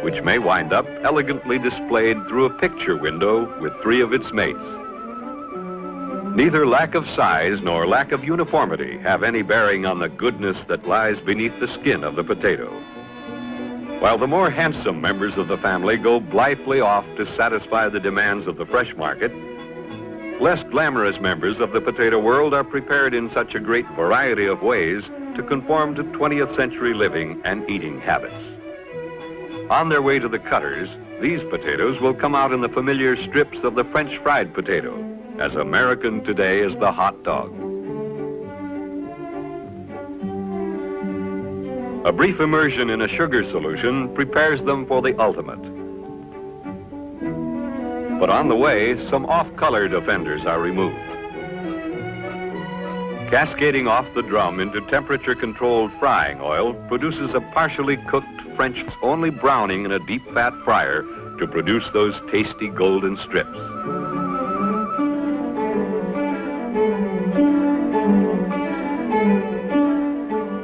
which may wind up elegantly displayed through a picture window with 3 of its mates. Neither lack of size nor lack of uniformity have any bearing on the goodness that lies beneath the skin of the potato. While the more handsome members of the family go blithely off to satisfy the demands of the fresh market, less glamorous members of the potato world are prepared in such a great variety of ways to conform to 20th century living and eating habits. On their way to the cutters, these potatoes will come out in the familiar strips of the French fried potato, as American today as the hot dog. A brief immersion in a sugar solution prepares them for the ultimate. But on the way, some off-colored offenders are removed. Cascading off the drum into temperature-controlled frying oil produces a partially cooked French, only browning in a deep-fat fryer to produce those tasty golden strips.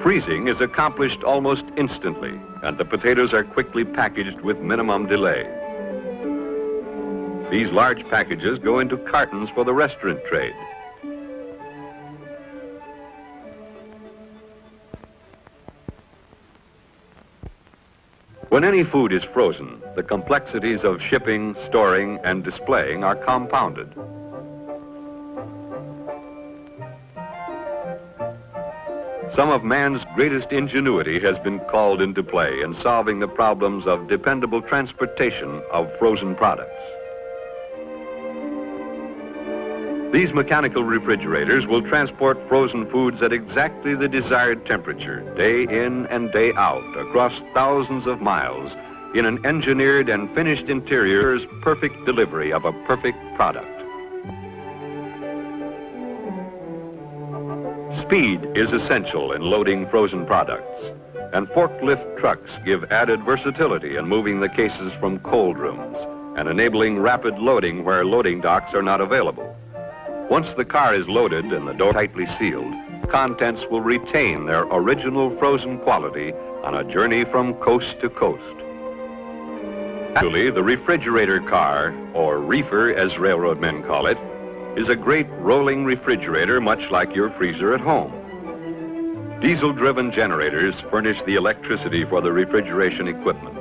Freezing is accomplished almost instantly, and the potatoes are quickly packaged with minimum delay. These large packages go into cartons for the restaurant trade. When any food is frozen, the complexities of shipping, storing, and displaying are compounded. Some of man's greatest ingenuity has been called into play in solving the problems of dependable transportation of frozen products. These mechanical refrigerators will transport frozen foods at exactly the desired temperature, day in and day out, across thousands of miles, in an engineered and finished interior's perfect delivery of a perfect product. Speed is essential in loading frozen products, and forklift trucks give added versatility in moving the cases from cold rooms and enabling rapid loading where loading docks are not available. Once the car is loaded and the door tightly sealed, contents will retain their original frozen quality on a journey from coast to coast. Actually, the refrigerator car, or reefer as railroad men call it, is a great rolling refrigerator much like your freezer at home. Diesel-driven generators furnish the electricity for the refrigeration equipment,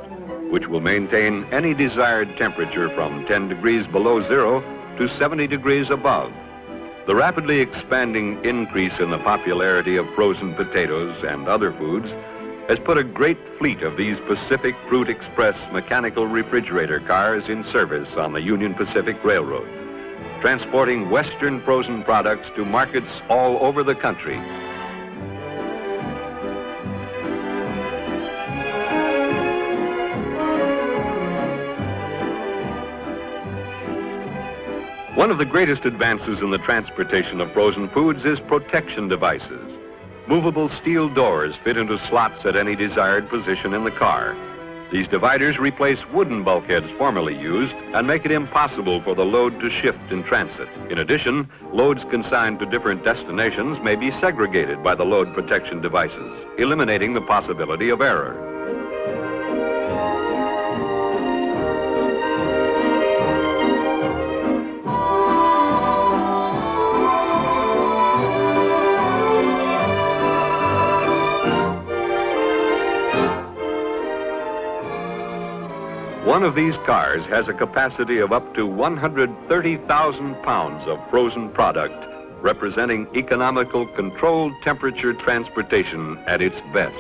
which will maintain any desired temperature from 10 degrees below zero to 70 degrees above. The rapidly expanding increase in the popularity of frozen potatoes and other foods has put a great fleet of these Pacific Fruit Express mechanical refrigerator cars in service on the Union Pacific Railroad, transporting Western frozen products to markets all over the country. One of the greatest advances in the transportation of frozen foods is protection devices. Movable steel doors fit into slots at any desired position in the car. These dividers replace wooden bulkheads formerly used and make it impossible for the load to shift in transit. In addition, loads consigned to different destinations may be segregated by the load protection devices, eliminating the possibility of error. One of these cars has a capacity of up to 130,000 pounds of frozen product, representing economical, controlled temperature transportation at its best.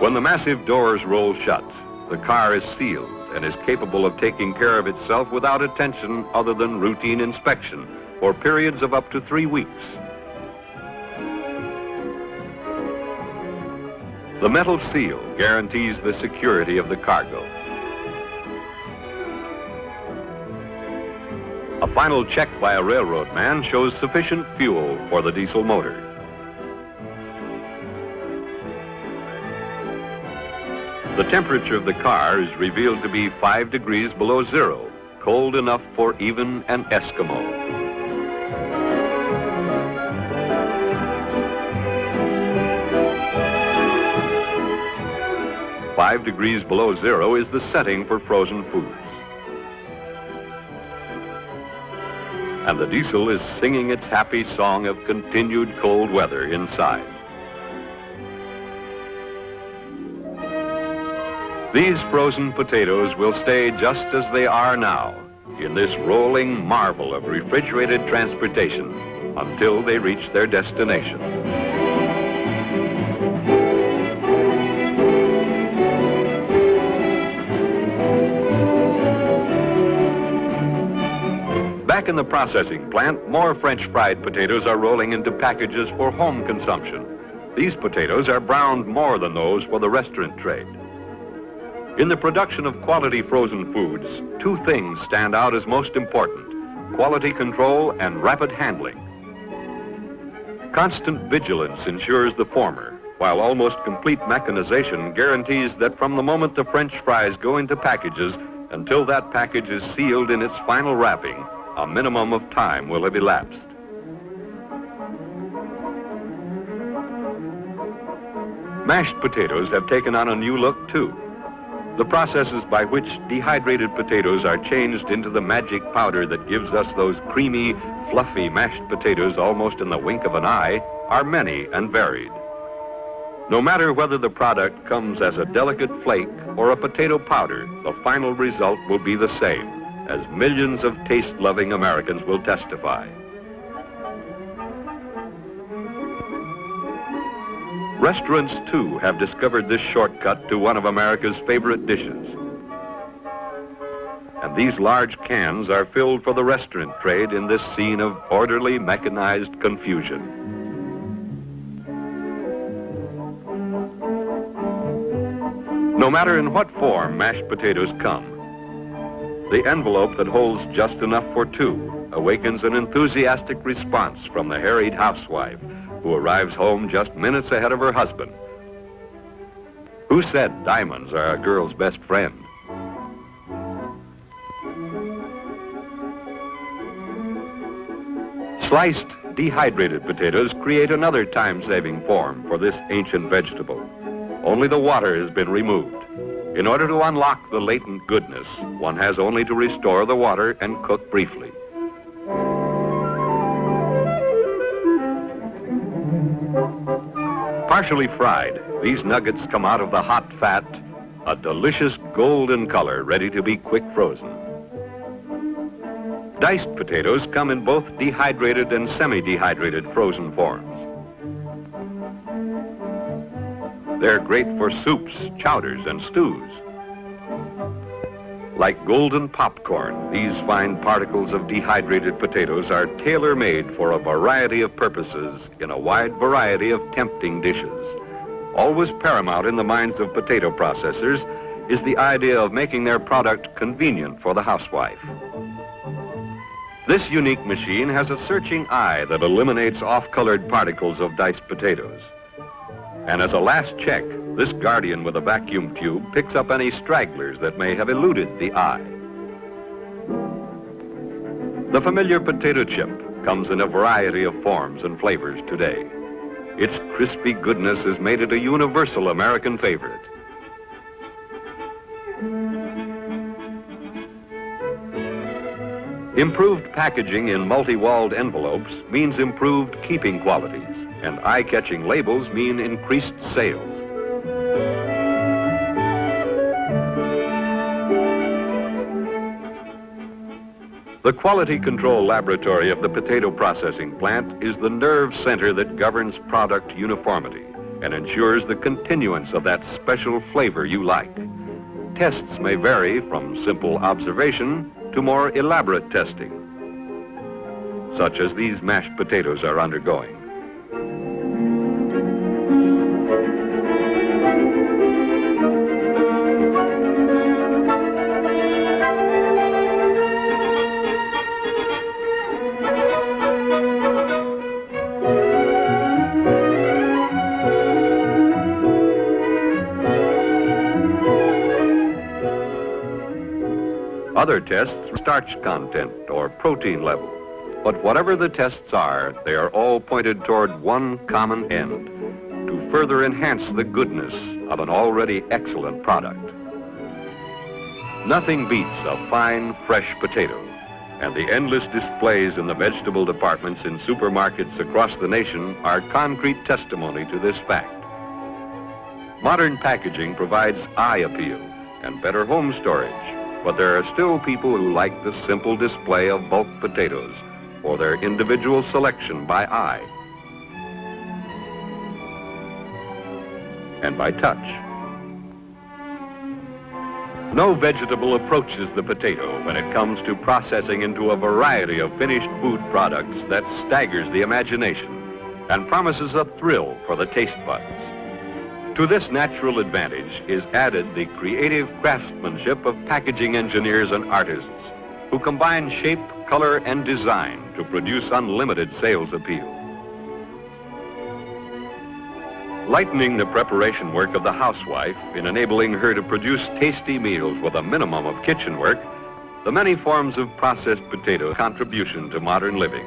When When the massive doors roll shut, the car is sealed and is capable of taking care of itself without attention other than routine inspection for periods of up to 3 weeks. The metal seal guarantees the security of the cargo. A final check by a railroad man shows sufficient fuel for the diesel motor. The temperature of the car is revealed to be 5 degrees below zero, cold enough for even an Eskimo. "5 degrees below zero is the setting for frozen foods. And the diesel is singing its happy song of continued cold weather inside. These frozen potatoes will stay just as they are now in this rolling marvel of refrigerated transportation until they reach their destination. Back in the processing plant, more French fried potatoes are rolling into packages for home consumption. These potatoes are browned more than those for the restaurant trade. In the production of quality frozen foods, 2 things stand out as most important: quality control and rapid handling. Constant vigilance ensures the former, while almost complete mechanization guarantees that from the moment the French fries go into packages until that package is sealed in its final wrapping, a minimum of time will have elapsed. Mashed potatoes have taken on a new look too. The processes by which dehydrated potatoes are changed into the magic powder that gives us those creamy, fluffy mashed potatoes almost in the wink of an eye are many and varied. No matter whether the product comes as a delicate flake or a potato powder, the final result will be the same, as millions of taste-loving Americans will testify. Restaurants, too, have discovered this shortcut to one of America's favorite dishes. And these large cans are filled for the restaurant trade in this scene of orderly, mechanized confusion. No matter in what form mashed potatoes come, the envelope that holds just enough for 2 awakens an enthusiastic response from the harried housewife, who arrives home just minutes ahead of her husband. Who said diamonds are a girl's best friend? Sliced, dehydrated potatoes create another time-saving form for this ancient vegetable. Only the water has been removed. In order to unlock the latent goodness, one has only to restore the water and cook briefly. Partially fried, these nuggets come out of the hot fat, a delicious golden color ready to be quick frozen. Diced potatoes come in both dehydrated and semi-dehydrated frozen forms. They're great for soups, chowders, and stews. Like golden popcorn, these fine particles of dehydrated potatoes are tailor-made for a variety of purposes in a wide variety of tempting dishes. Always paramount in the minds of potato processors is the idea of making their product convenient for the housewife. This unique machine has a searching eye that eliminates off-colored particles of diced potatoes. And as a last check, this guardian with a vacuum tube picks up any stragglers that may have eluded the eye. The familiar potato chip comes in a variety of forms and flavors today. Its crispy goodness has made it a universal American favorite. Improved packaging in multi-walled envelopes means improved keeping qualities, and eye-catching labels mean increased sales. The quality control laboratory of the potato processing plant is the nerve center that governs product uniformity, and ensures the continuance of that special flavor you like. Tests may vary from simple observation to more elaborate testing, such as these mashed potatoes are undergoing. Other tests, starch content or protein level. But whatever the tests are, they are all pointed toward one common end, to further enhance the goodness of an already excellent product. Nothing beats a fine, fresh potato, and the endless displays in the vegetable departments in supermarkets across the nation are concrete testimony to this fact. Modern packaging provides eye appeal and better home storage, but there are still people who like the simple display of bulk potatoes or their individual selection by eye and by touch. No vegetable approaches the potato when it comes to processing into a variety of finished food products that staggers the imagination and promises a thrill for the taste buds. To this natural advantage is added the creative craftsmanship of packaging engineers and artists who combine shape, color, and design to produce unlimited sales appeal. Lightening the preparation work of the housewife in enabling her to produce tasty meals with a minimum of kitchen work, the many forms of processed potato contribution to modern living.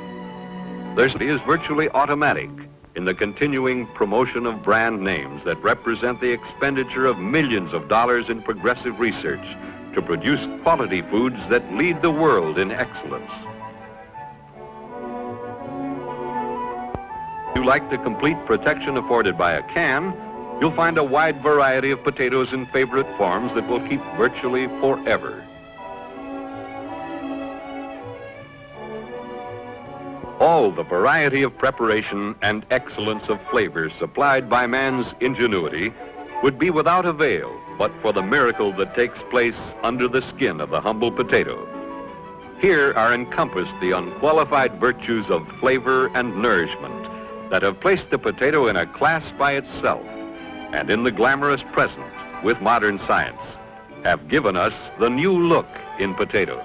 Their is virtually automatic in the continuing promotion of brand names that represent the expenditure of millions of dollars in progressive research to produce quality foods that lead the world in excellence. If you like the complete protection afforded by a can, you'll find a wide variety of potatoes in favorite forms that will keep virtually forever. All the variety of preparation and excellence of flavor supplied by man's ingenuity would be without avail but for the miracle that takes place under the skin of the humble potato. Here are encompassed the unqualified virtues of flavor and nourishment that have placed the potato in a class by itself and in the glamorous present with modern science have given us the new look in potatoes.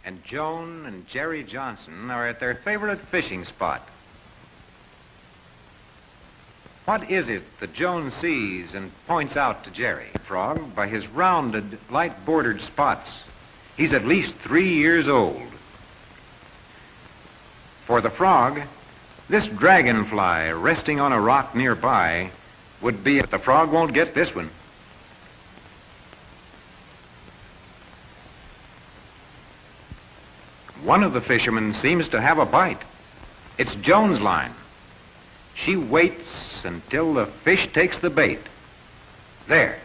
And Joan and Jerry Johnson are at their favorite fishing spot. What is it that Joan sees and points out to Jerry? Frog by his rounded, light-bordered spots. He's at least 3 years old. For the frog, this dragonfly resting on a rock nearby would be, but the frog won't get this one. One of the fishermen seems to have a bite. It's Joan's line. She waits until the fish takes the bait. There.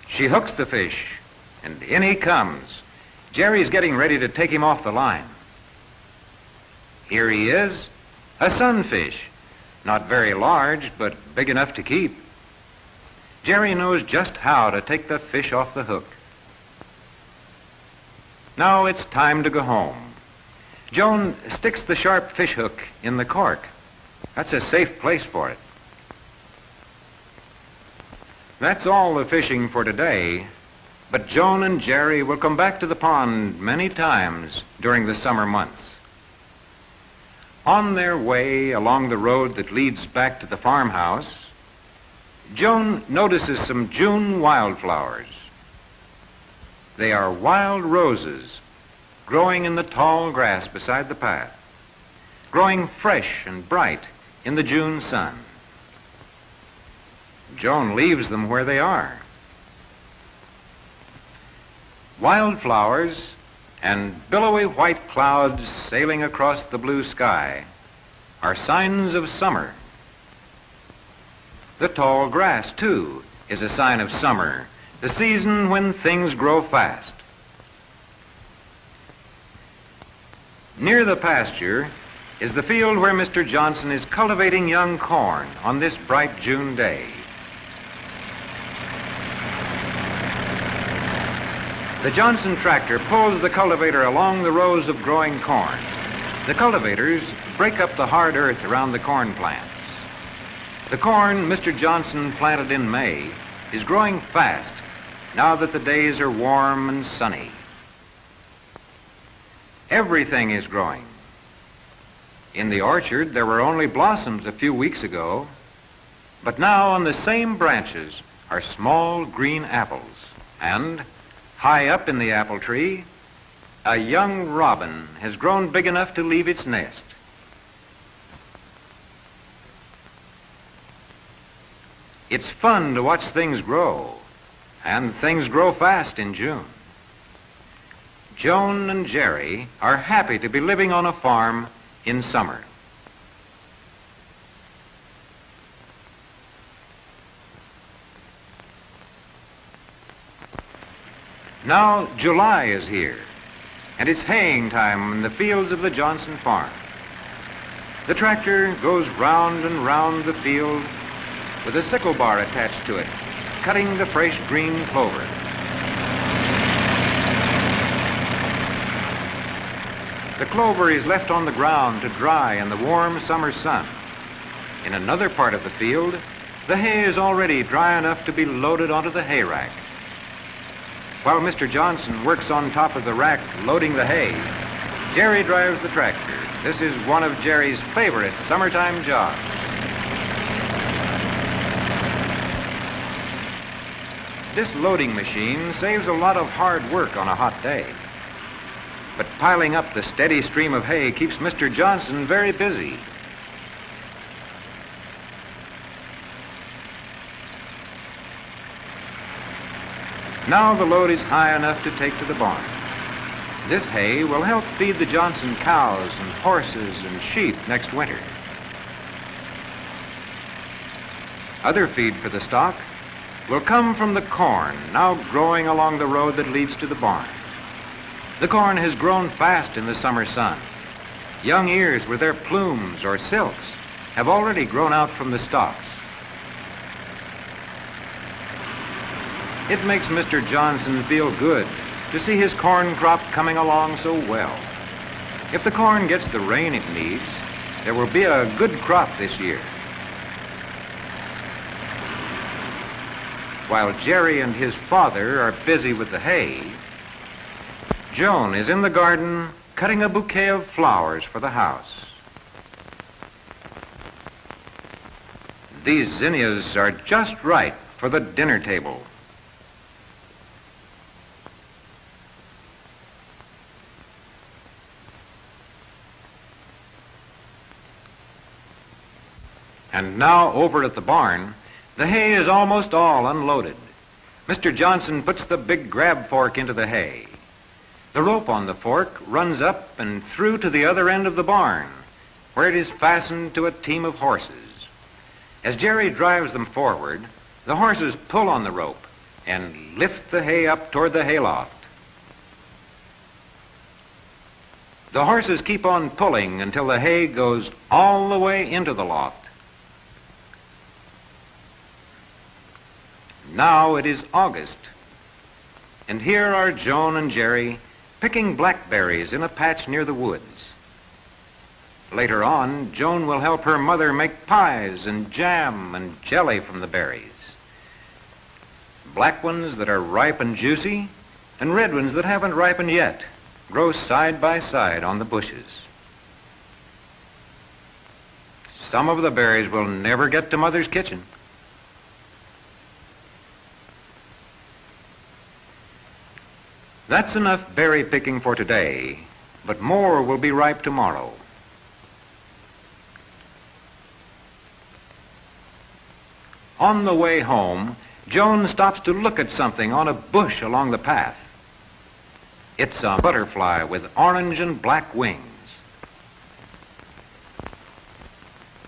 She hooks the fish, and in he comes. Jerry's getting ready to take him off the line. Here he is, a sunfish. Not very large, but big enough to keep. Jerry knows just how to take the fish off the hook. Now it's time to go home. Joan sticks the sharp fish hook in the cork. That's a safe place for it. That's all the fishing for today, but Joan and Jerry will come back to the pond many times during the summer months. On their way along the road that leads back to the farmhouse, Joan notices some June wildflowers. They are wild roses growing in the tall grass beside the path, growing fresh and bright in the June sun. Joan leaves them where they are. Wildflowers and billowy white clouds sailing across the blue sky are signs of summer. The tall grass, too, is a sign of summer, the season when things grow fast. Near the pasture is the field where Mr. Johnson is cultivating young corn on this bright June day. The Johnson tractor pulls the cultivator along the rows of growing corn. The cultivators break up the hard earth around the corn plants. The corn Mr. Johnson planted in May is growing fast now that the days are warm and sunny. Everything is growing. In the orchard, there were only blossoms a few weeks ago, but now on the same branches are small green apples. And high up in the apple tree, a young robin has grown big enough to leave its nest. It's fun to watch things grow, and things grow fast in June. Joan and Jerry are happy to be living on a farm in summer. Now July is here, and it's haying time in the fields of the Johnson farm. The tractor goes round and round the field with a sickle bar attached to it, cutting the fresh green clover. The clover is left on the ground to dry in the warm summer sun. In another part of the field, the hay is already dry enough to be loaded onto the hay rack. While Mr. Johnson works on top of the rack loading the hay, Jerry drives the tractor. This is one of Jerry's favorite summertime jobs. This loading machine saves a lot of hard work on a hot day. But piling up the steady stream of hay keeps Mr. Johnson very busy. Now the load is high enough to take to the barn. This hay will help feed the Johnson cows and horses and sheep next winter. Other feed for the stock will come from the corn now growing along the road that leads to the barn. The corn has grown fast in the summer sun. Young ears with their plumes or silks have already grown out from the stalks. It makes Mr. Johnson feel good to see his corn crop coming along so well. If the corn gets the rain it needs, there will be a good crop this year. While Jerry and his father are busy with the hay, Joan is in the garden cutting a bouquet of flowers for the house. These zinnias are just right for the dinner table. And now over at the barn, the hay is almost all unloaded. Mr. Johnson puts the big grab fork into the hay. The rope on the fork runs up and through to the other end of the barn, where it is fastened to a team of horses. As Jerry drives them forward, the horses pull on the rope and lift the hay up toward the hayloft. The horses keep on pulling until the hay goes all the way into the loft. Now it is August, and here are Joan and Jerry picking blackberries in a patch near the woods. Later on, Joan will help her mother make pies and jam and jelly from the berries. Black ones that are ripe and juicy, and red ones that haven't ripened yet, grow side by side on the bushes. Some of the berries will never get to Mother's kitchen. That's enough berry picking for today, but more will be ripe tomorrow. On the way home, Joan stops to look at something on a bush along the path. It's a butterfly with orange and black wings.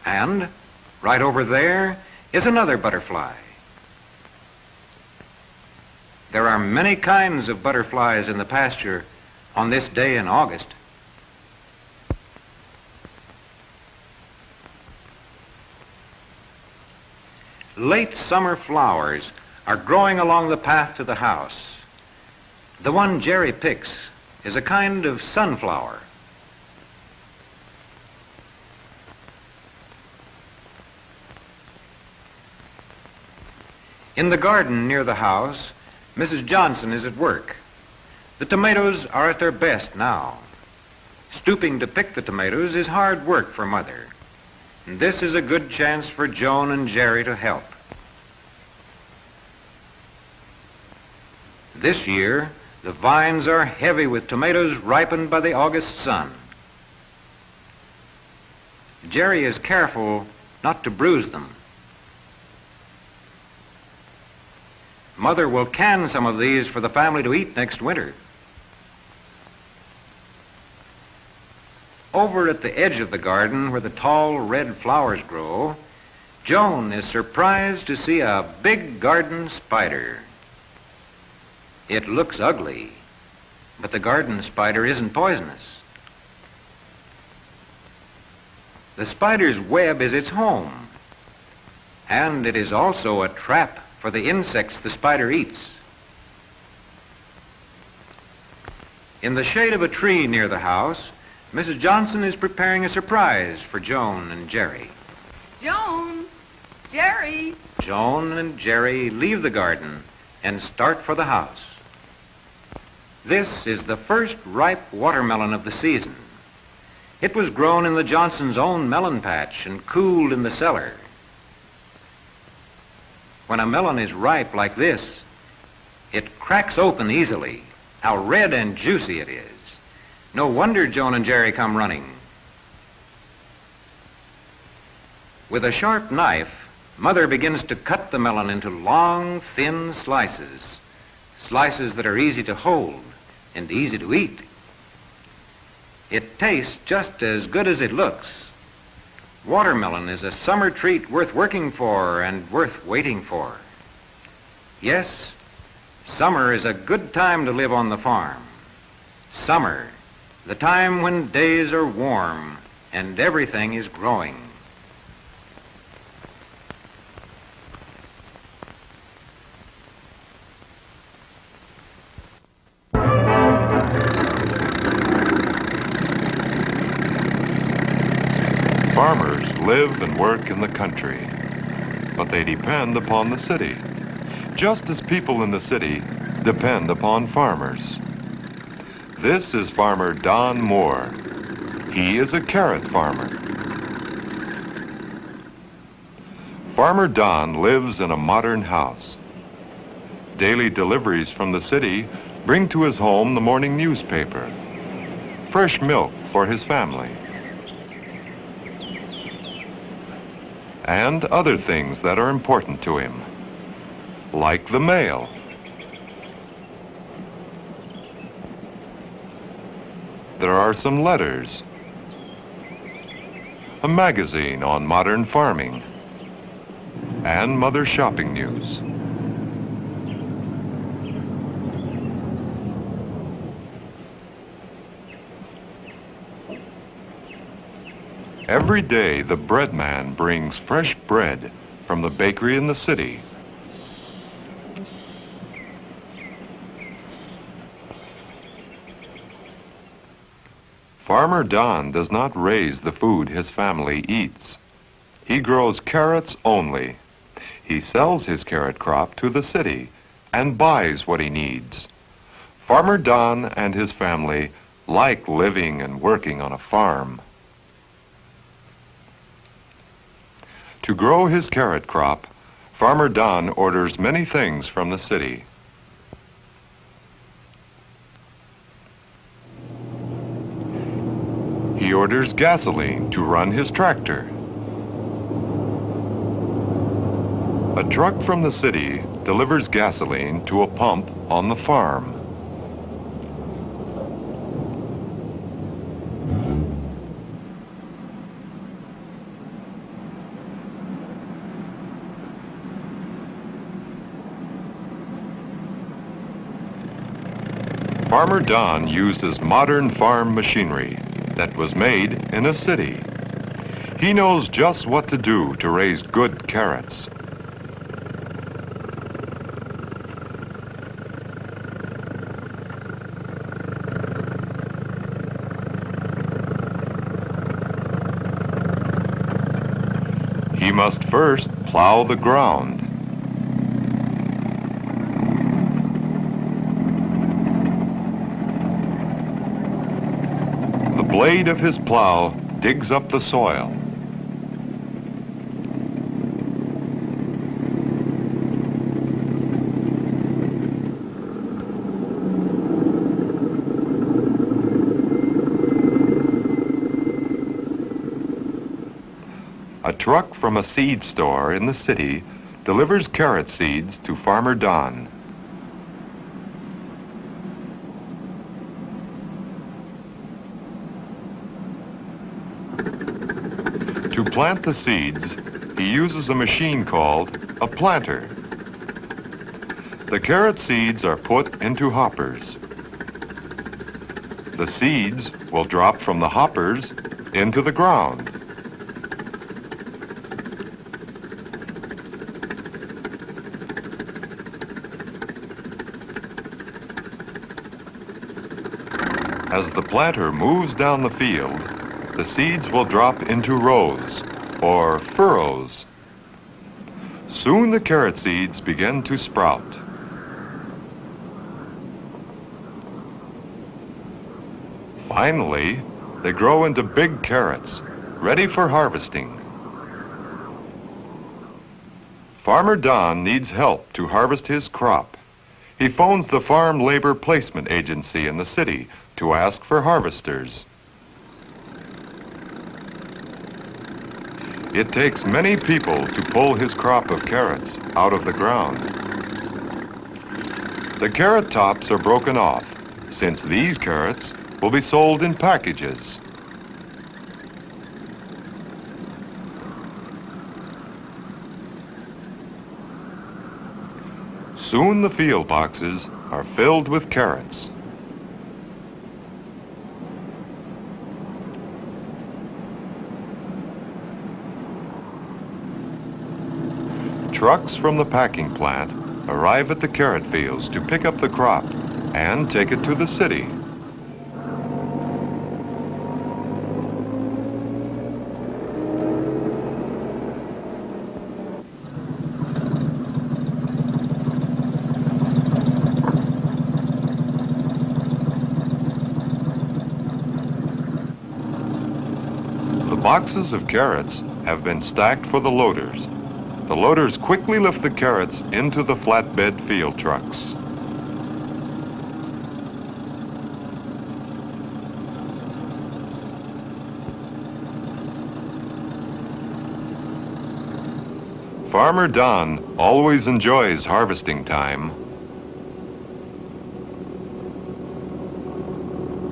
And right over there is another butterfly. There are many kinds of butterflies in the pasture on this day in August. late summer flowers are growing along the path to the house. The one Jerry picks is a kind of sunflower. In the garden near the house, Mrs. Johnson is at work. The tomatoes are at their best now. Stooping to pick the tomatoes is hard work for Mother. And this is a good chance for Joan and Jerry to help. This year, the vines are heavy with tomatoes ripened by the August sun. Jerry is careful not to bruise them. Mother will can some of these for the family to eat next winter. Over at the edge of the garden where the tall red flowers grow, Joan is surprised to see a big garden spider. It looks ugly, but the garden spider isn't poisonous. The spider's web is its home, and it is also a trap for the insects the spider eats. In the shade of a tree near the house, Mrs. Johnson is preparing a surprise for Joan and Jerry. Joan! Jerry! Joan and Jerry leave the garden and start for the house. This is the first ripe watermelon of the season. It was grown in the Johnsons' own melon patch and cooled in the cellar. When a melon is ripe like this, it cracks open easily. How red and juicy it is. No wonder Joan and Jerry come running. With a sharp knife, Mother begins to cut the melon into long, thin slices. Slices that are easy to hold and easy to eat. It tastes just as good as it looks. Watermelon is a summer treat worth working for and worth waiting for. Yes, summer is a good time to live on the farm. Summer, the time when days are warm and everything is growing. Farmers live and work in the country, but they depend upon the city, just as people in the city depend upon farmers. This is Farmer Don Moore. He is a carrot farmer. Farmer Don lives in a modern house. Daily deliveries from the city bring to his home the morning newspaper, fresh milk for his family, and other things that are important to him, like the mail. There are some letters, a magazine on modern farming, and Mother shopping news. Every day, the bread man brings fresh bread from the bakery in the city. Farmer Don does not raise the food his family eats. He grows carrots only. He sells his carrot crop to the city and buys what he needs. Farmer Don and his family like living and working on a farm. To grow his carrot crop, Farmer Don orders many things from the city. He orders gasoline to run his tractor. A truck from the city delivers gasoline to a pump on the farm. Farmer Don uses modern farm machinery that was made in a city. He knows just what to do to raise good carrots. He must first plow the ground. The blade of his plow digs up the soil. A truck from a seed store in the city delivers carrot seeds to Farmer Don. To plant the seeds, he uses a machine called a planter. The carrot seeds are put into hoppers. The seeds will drop from the hoppers into the ground. As the planter moves down the field, the seeds will drop into rows, or furrows. Soon the carrot seeds begin to sprout. Finally, they grow into big carrots, ready for harvesting. Farmer Don needs help to harvest his crop. He phones the Farm Labor Placement Agency in the city to ask for harvesters. It takes many people to pull his crop of carrots out of the ground. The carrot tops are broken off, since these carrots will be sold in packages. Soon the field boxes are filled with carrots. Trucks from the packing plant arrive at the carrot fields to pick up the crop and take it to the city. The boxes of carrots have been stacked for the loaders. The loaders quickly lift the carrots into the flatbed field trucks. Farmer Don always enjoys harvesting time.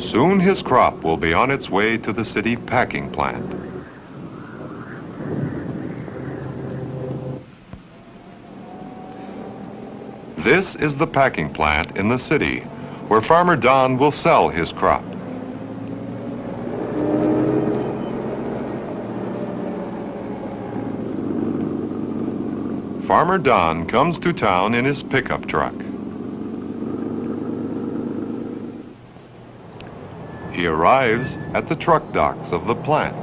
Soon his crop will be on its way to the city packing plant. This is the packing plant in the city, where Farmer Don will sell his crop. Farmer Don comes to town in his pickup truck. He arrives at the truck docks of the plant.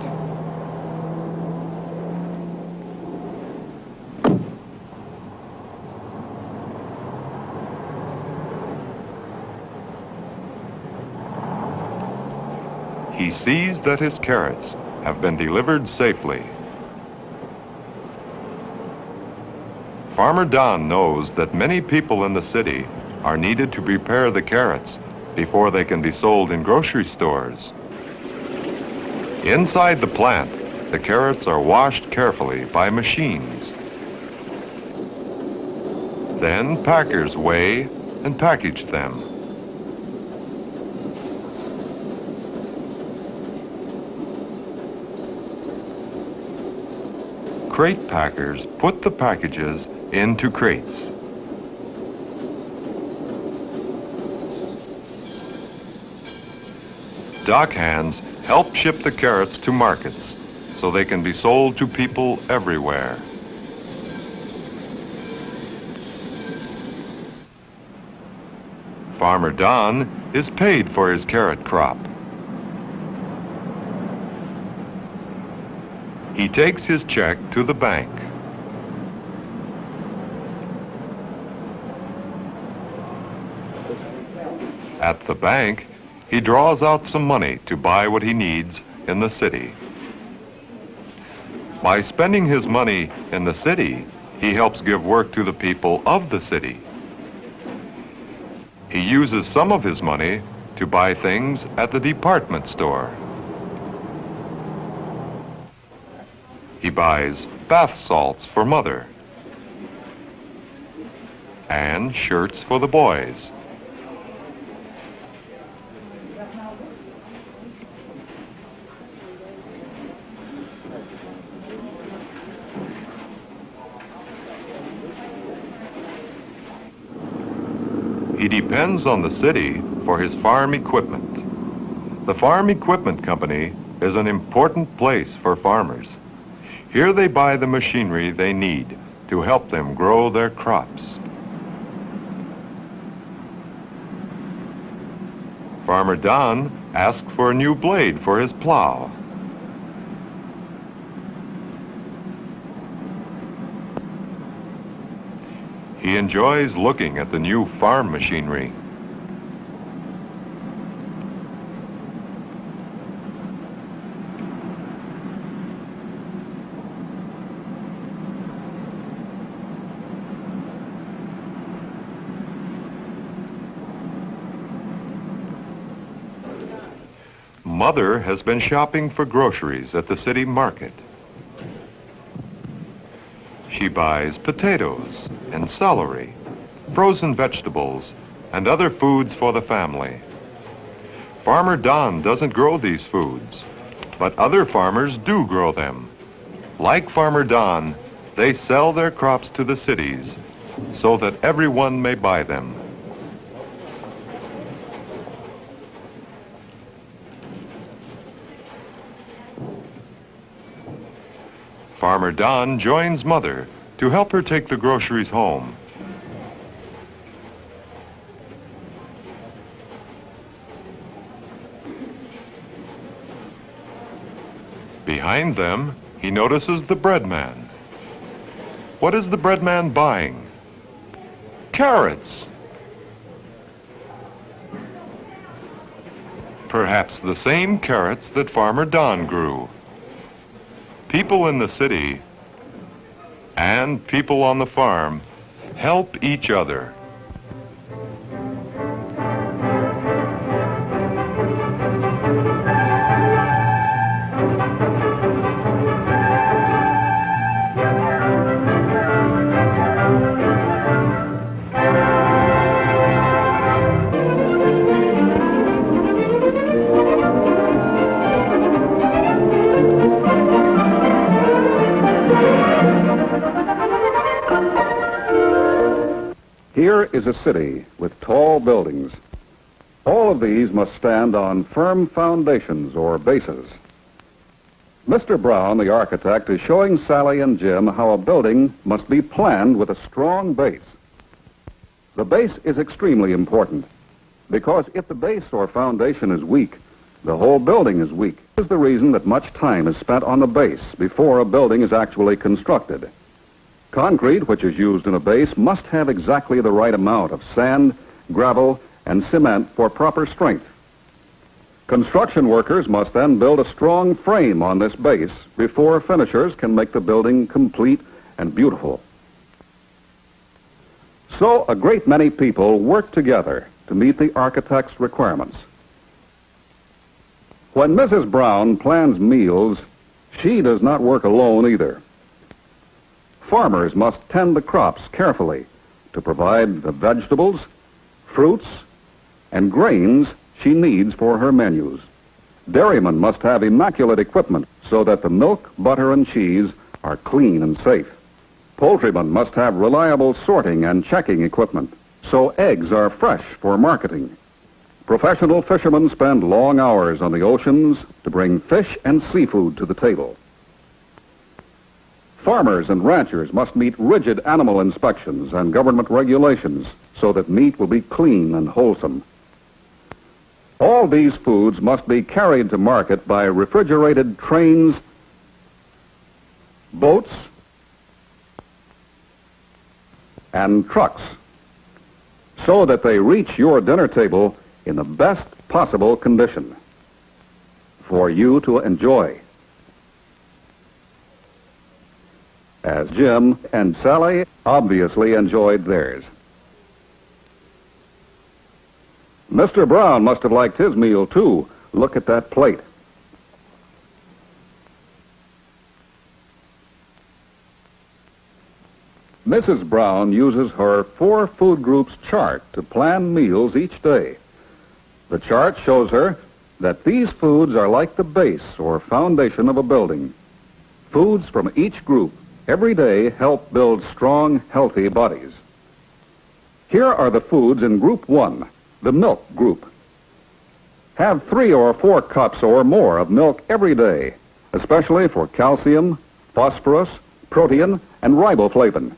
He sees that his carrots have been delivered safely. Farmer Don knows that many people in the city are needed to prepare the carrots before they can be sold in grocery stores. Inside the plant, the carrots are washed carefully by machines. Then packers weigh and package them. Crate packers put the packages into crates. Dock hands help ship the carrots to markets so they can be sold to people everywhere. Farmer Don is paid for his carrot crop. He takes his check to the bank. At the bank, he draws out some money to buy what he needs in the city. By spending his money in the city, he helps give work to the people of the city. He uses some of his money to buy things at the department store. He buys bath salts for Mother and shirts for the boys. He depends on the city for his farm equipment. The Farm Equipment Company is an important place for farmers. Here they buy the machinery they need to help them grow their crops. Farmer Don asks for a new blade for his plow. He enjoys looking at the new farm machinery. Mother has been shopping for groceries at the city market. She buys potatoes and celery, frozen vegetables, and other foods for the family. Farmer Don doesn't grow these foods, but other farmers do grow them. Like Farmer Don, they sell their crops to the cities so that everyone may buy them. Farmer Don joins Mother to help her take the groceries home. Behind them, he notices the bread man. What is the bread man buying? Carrots! Perhaps the same carrots that Farmer Don grew. People in the city and people on the farm help each other. Here is a city with tall buildings. All of these must stand on firm foundations or bases. Mr. Brown, the architect, is showing Sally and Jim how a building must be planned with a strong base. The base is extremely important because if the base or foundation is weak, the whole building is weak. This is the reason that much time is spent on the base before a building is actually constructed. Concrete, which is used in a base, must have exactly the right amount of sand, gravel, and cement for proper strength. Construction workers must then build a strong frame on this base before finishers can make the building complete and beautiful. So a great many people work together to meet the architect's requirements. When Mrs. Brown plans meals, she does not work alone either. Farmers must tend the crops carefully to provide the vegetables, fruits, and grains she needs for her menus. Dairymen must have immaculate equipment so that the milk, butter, and cheese are clean and safe. Poultrymen must have reliable sorting and checking equipment so eggs are fresh for marketing. Professional fishermen spend long hours on the oceans to bring fish and seafood to the table. Farmers and ranchers must meet rigid animal inspections and government regulations so that meat will be clean and wholesome. All these foods must be carried to market by refrigerated trains boats, and trucks, so that they reach your dinner table in the best possible condition for you to enjoy. As Jim and Sally obviously enjoyed theirs. Mr. Brown must have liked his meal, too. Look at that plate. Mrs. Brown uses her 4 food groups chart to plan meals each day. The chart shows her that these foods are like the base or foundation of a building. Foods from each group every day help build strong, healthy bodies. Here are the foods in Group 1, the milk group. Have 3 or 4 cups or more of milk every day, especially for calcium, phosphorus, protein, and riboflavin.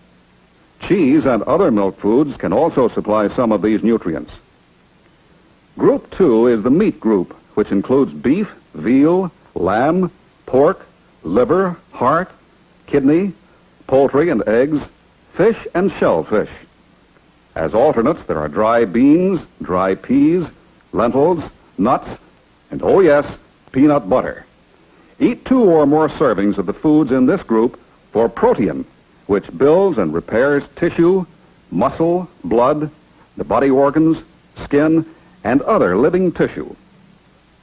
Cheese and other milk foods can also supply some of these nutrients. Group 2 is the meat group, which includes beef, veal, lamb, pork, liver, heart, kidney, poultry and eggs, fish and shellfish. As alternates, there are dry beans, dry peas, lentils, nuts, and, oh yes, peanut butter. Eat 2 or more servings of the foods in this group for protein, which builds and repairs tissue, muscle, blood, the body organs, skin, and other living tissue.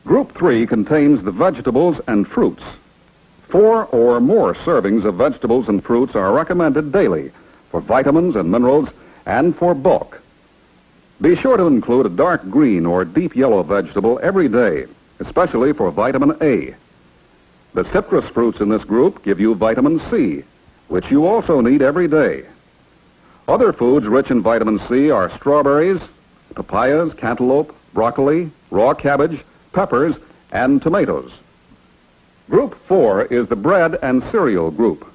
Group 3 contains the vegetables and fruits. 4 or more servings of vegetables and fruits are recommended daily for vitamins and minerals and for bulk. Be sure to include a dark green or deep yellow vegetable every day, especially for vitamin A. The citrus fruits in this group give you vitamin C, which you also need every day. Other foods rich in vitamin C are strawberries, papayas, cantaloupe, broccoli, raw cabbage, peppers, and tomatoes. Group 4 is the bread and cereal group.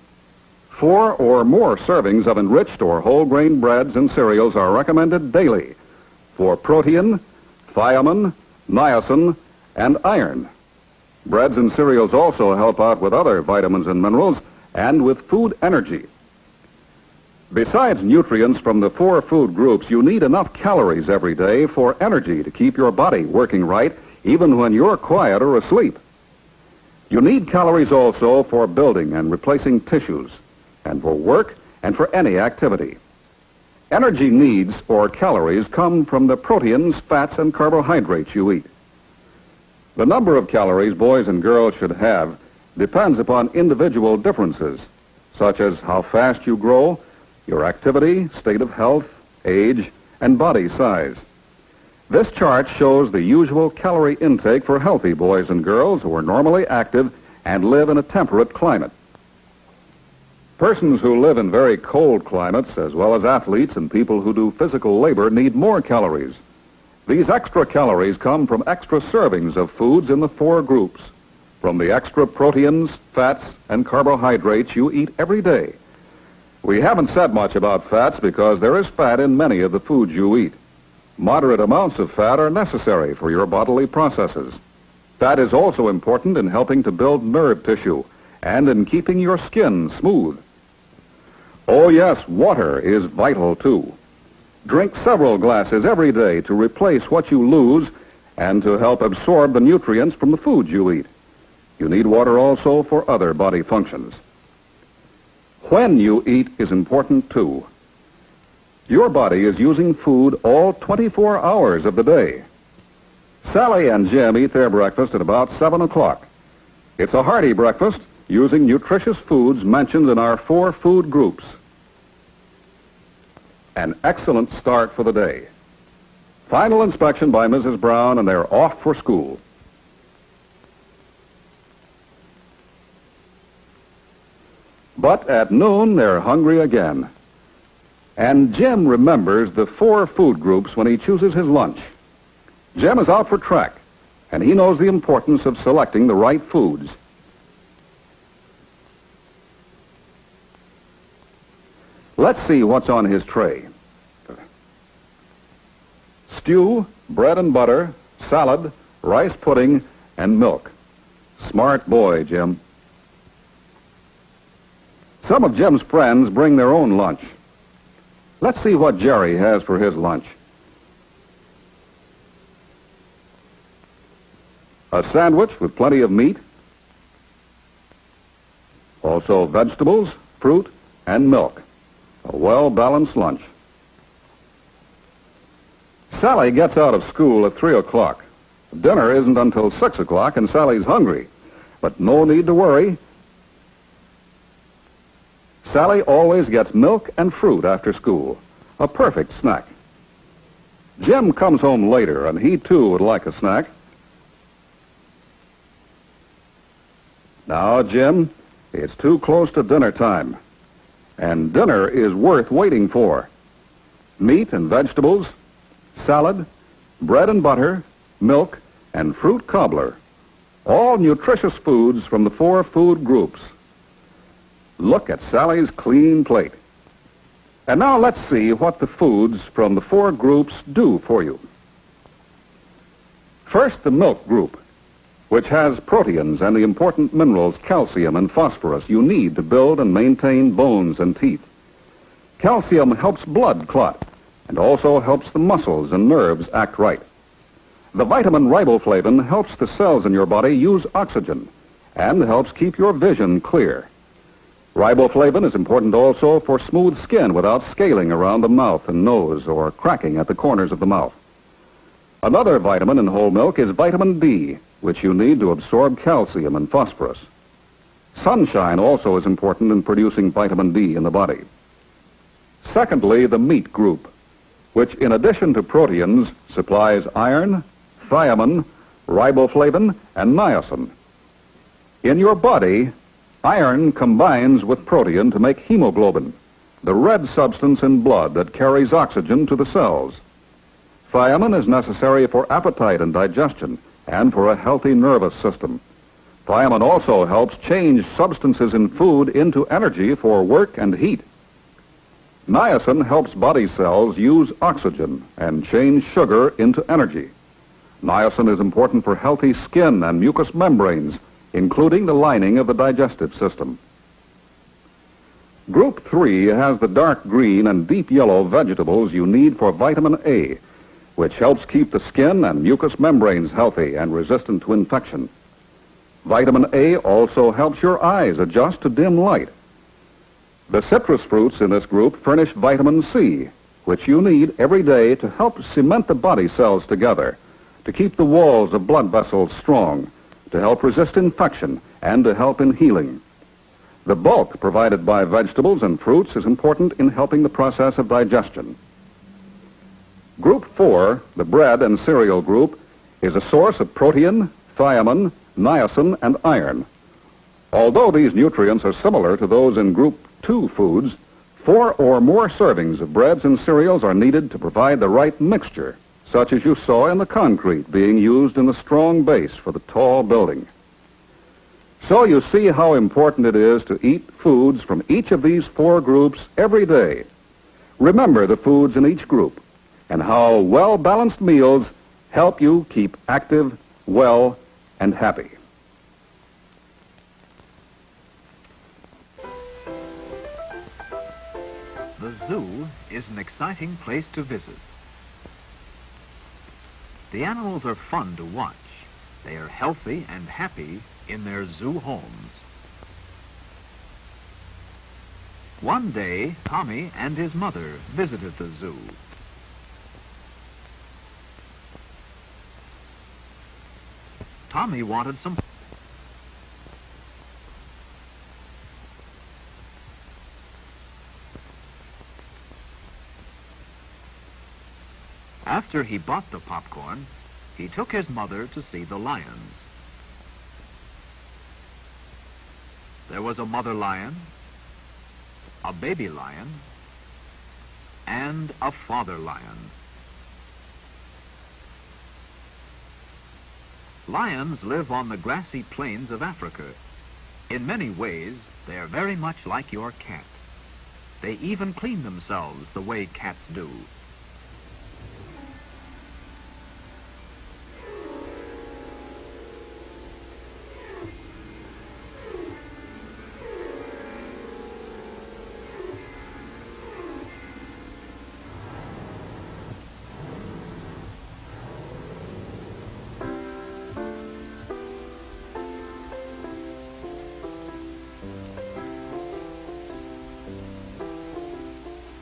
4 or more servings of enriched or whole grain breads and cereals are recommended daily for protein, thiamine, niacin, and iron. Breads and cereals also help out with other vitamins and minerals and with food energy. Besides nutrients from the 4 food groups, you need enough calories every day for energy to keep your body working right, even when you're quiet or asleep. You need calories also for building and replacing tissues, and for work, and for any activity. Energy needs, or calories, come from the proteins, fats, and carbohydrates you eat. The number of calories boys and girls should have depends upon individual differences, such as how fast you grow, your activity, state of health, age, and body size. This chart shows the usual calorie intake for healthy boys and girls who are normally active and live in a temperate climate. Persons who live in very cold climates, as well as athletes and people who do physical labor, need more calories. These extra calories come from extra servings of foods in the 4 groups, from the extra proteins, fats, and carbohydrates you eat every day. We haven't said much about fats because there is fat in many of the foods you eat. Moderate amounts of fat are necessary for your bodily processes. Fat is also important in helping to build nerve tissue and in keeping your skin smooth. Oh yes, water is vital too. Drink several glasses every day to replace what you lose and to help absorb the nutrients from the foods you eat. You need water also for other body functions. When you eat is important too. Your body is using food all 24 hours of the day. Sally and Jim eat their breakfast at about 7 o'clock. It's a hearty breakfast using nutritious foods mentioned in our 4 food groups. An excellent start for the day. Final inspection by Mrs. Brown, and they're off for school. But at noon, they're hungry again. And Jim remembers the 4 food groups when he chooses his lunch. Jim is out for track, and he knows the importance of selecting the right foods. Let's see what's on his tray. Stew, bread and butter, salad, rice pudding, and milk. Smart boy, Jim. Some of Jim's friends bring their own lunch. Let's see what Jerry has for his lunch. A sandwich with plenty of meat. Also vegetables, fruit, and milk. A well-balanced lunch. Sally gets out of school at 3 o'clock. Dinner isn't until 6 o'clock, and Sally's hungry. But no need to worry. Sally always gets milk and fruit after school. A perfect snack. Jim comes home later, and he too would like a snack. Now, Jim, it's too close to dinner time. And dinner is worth waiting for. Meat and vegetables, salad, bread and butter, milk, and fruit cobbler. All nutritious foods from the 4 food groups. Look at Sally's clean plate. And now let's see what the foods from the 4 groups do for you. First, the milk group, which has proteins and the important minerals calcium and phosphorus you need to build and maintain bones and teeth. Calcium helps blood clot and also helps the muscles and nerves act right. The vitamin riboflavin helps the cells in your body use oxygen and helps keep your vision clear. Riboflavin is important also for smooth skin without scaling around the mouth and nose or cracking at the corners of the mouth. Another vitamin in whole milk is vitamin D, which you need to absorb calcium and phosphorus. Sunshine also is important in producing vitamin D in the body. Secondly, the meat group, which in addition to proteins supplies iron, thiamine, riboflavin, and niacin. In your body, iron combines with protein to make hemoglobin, the red substance in blood that carries oxygen to the cells. Thiamine is necessary for appetite and digestion and for a healthy nervous system. Thiamine also helps change substances in food into energy for work and heat. Niacin helps body cells use oxygen and change sugar into energy. Niacin is important for healthy skin and mucous membranes, including the lining of the digestive system. Group 3 has the dark green and deep yellow vegetables you need for vitamin A, which helps keep the skin and mucous membranes healthy and resistant to infection. Vitamin A also helps your eyes adjust to dim light. The citrus fruits in this group furnish vitamin C, which you need every day to help cement the body cells together, to keep the walls of blood vessels strong, to help resist infection, and to help in healing. The bulk provided by vegetables and fruits is important in helping the process of digestion. Group 4, the bread and cereal group, is a source of protein, thiamine, niacin, and iron. Although these nutrients are similar to those in Group 2 foods, 4 or more servings of breads and cereals are needed to provide the right mixture, such as you saw in the concrete being used in the strong base for the tall building. So you see how important it is to eat foods from each of these 4 groups every day. Remember the foods in each group and how well-balanced meals help you keep active, well, and happy. The zoo is an exciting place to visit. The animals are fun to watch. They are healthy and happy in their zoo homes. One day, Tommy and his mother visited the zoo. Tommy wanted some... After he bought the popcorn, he took his mother to see the lions. There was a mother lion, a baby lion, and a father lion. Lions live on the grassy plains of Africa. In many ways, they are very much like your cat. They even clean themselves the way cats do.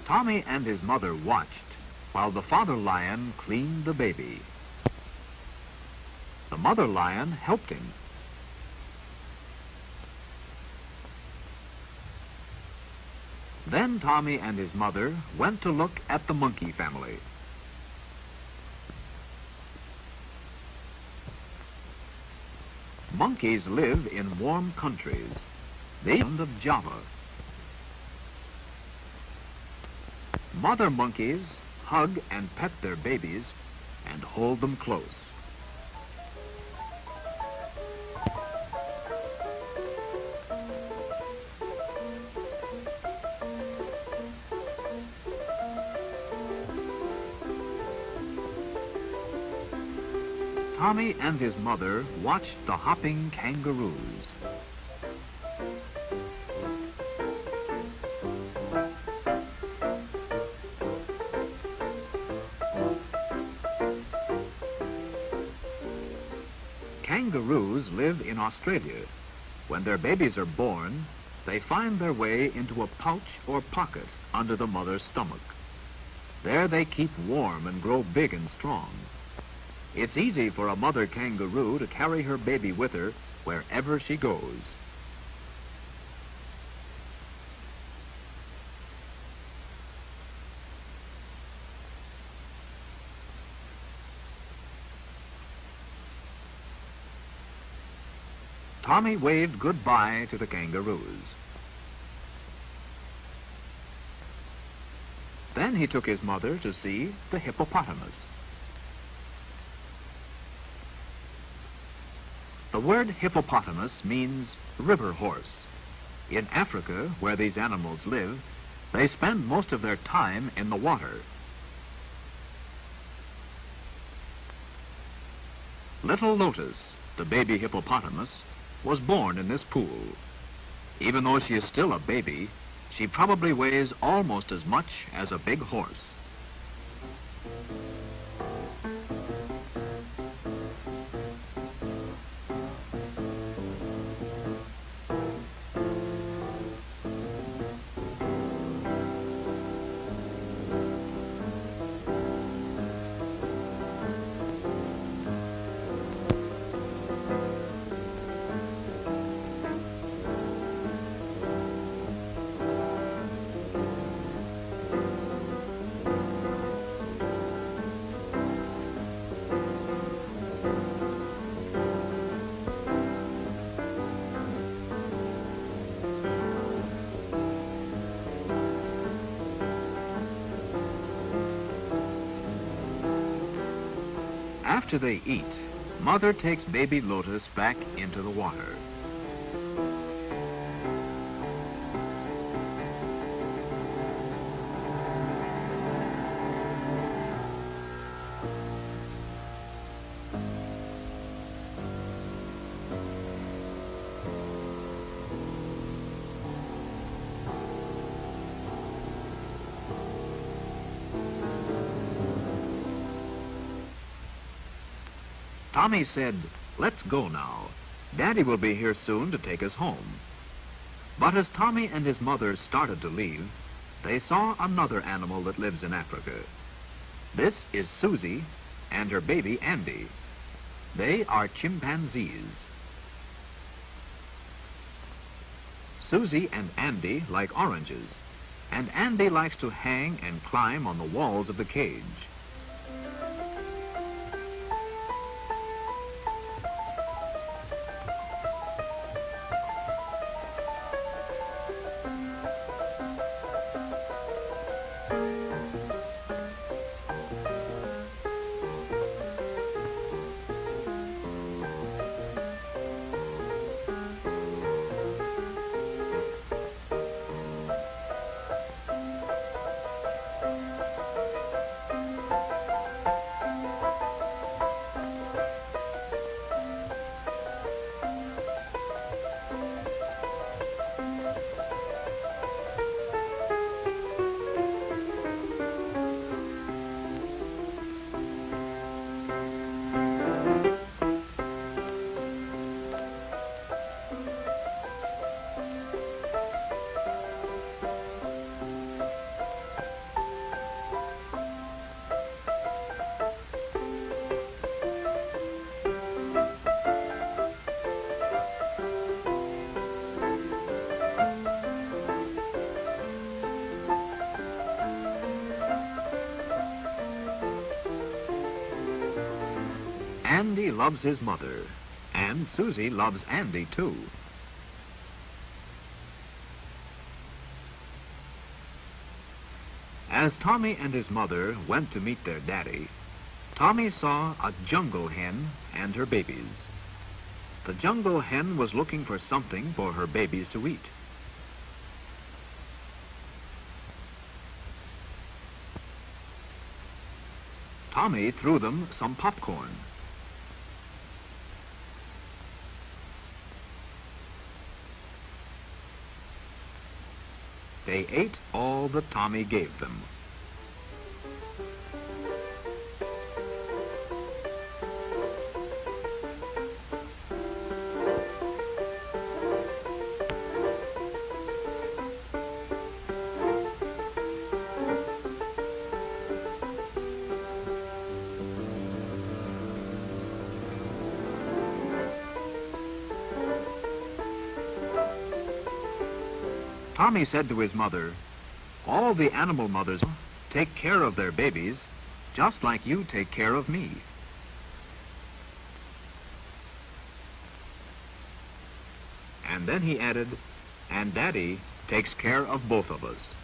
Tommy and his mother watched while the father lion cleaned the baby. The mother lion helped him. Then Tommy and his mother went to look at the monkey family. Monkeys live in warm countries, the island of Java. Mother monkeys hug and pet their babies and hold them close. Tommy and his mother watched the hopping kangaroos. Kangaroos live in Australia. When their babies are born, they find their way into a pouch or pocket under the mother's stomach. There they keep warm and grow big and strong. It's easy for a mother kangaroo to carry her baby with her wherever she goes. Tommy waved goodbye to the kangaroos. Then he took his mother to see the hippopotamus. The word hippopotamus means river horse. In Africa, where these animals live, they spend most of their time in the water. Little Lotus, the baby hippopotamus, was born in this pool. Even though she is still a baby, she probably weighs almost as much as a big horse. After they eat, Mother takes baby Lotus back into the water. Tommy said, "Let's go now. Daddy will be here soon to take us home." But as Tommy and his mother started to leave, they saw another animal that lives in Africa. This is Susie and her baby Andy. They are chimpanzees. Susie and Andy like oranges, and Andy likes to hang and climb on the walls of the cage. loves his mother, and Susie loves Andy, too. As Tommy and his mother went to meet their daddy, Tommy saw a jungle hen and her babies. The jungle hen was looking for something for her babies to eat. Tommy threw them some popcorn. They ate all that Tommy gave them. Tommy said to his mother, "All the animal mothers take care of their babies just like you take care of me." And then he added, "And Daddy takes care of both of us."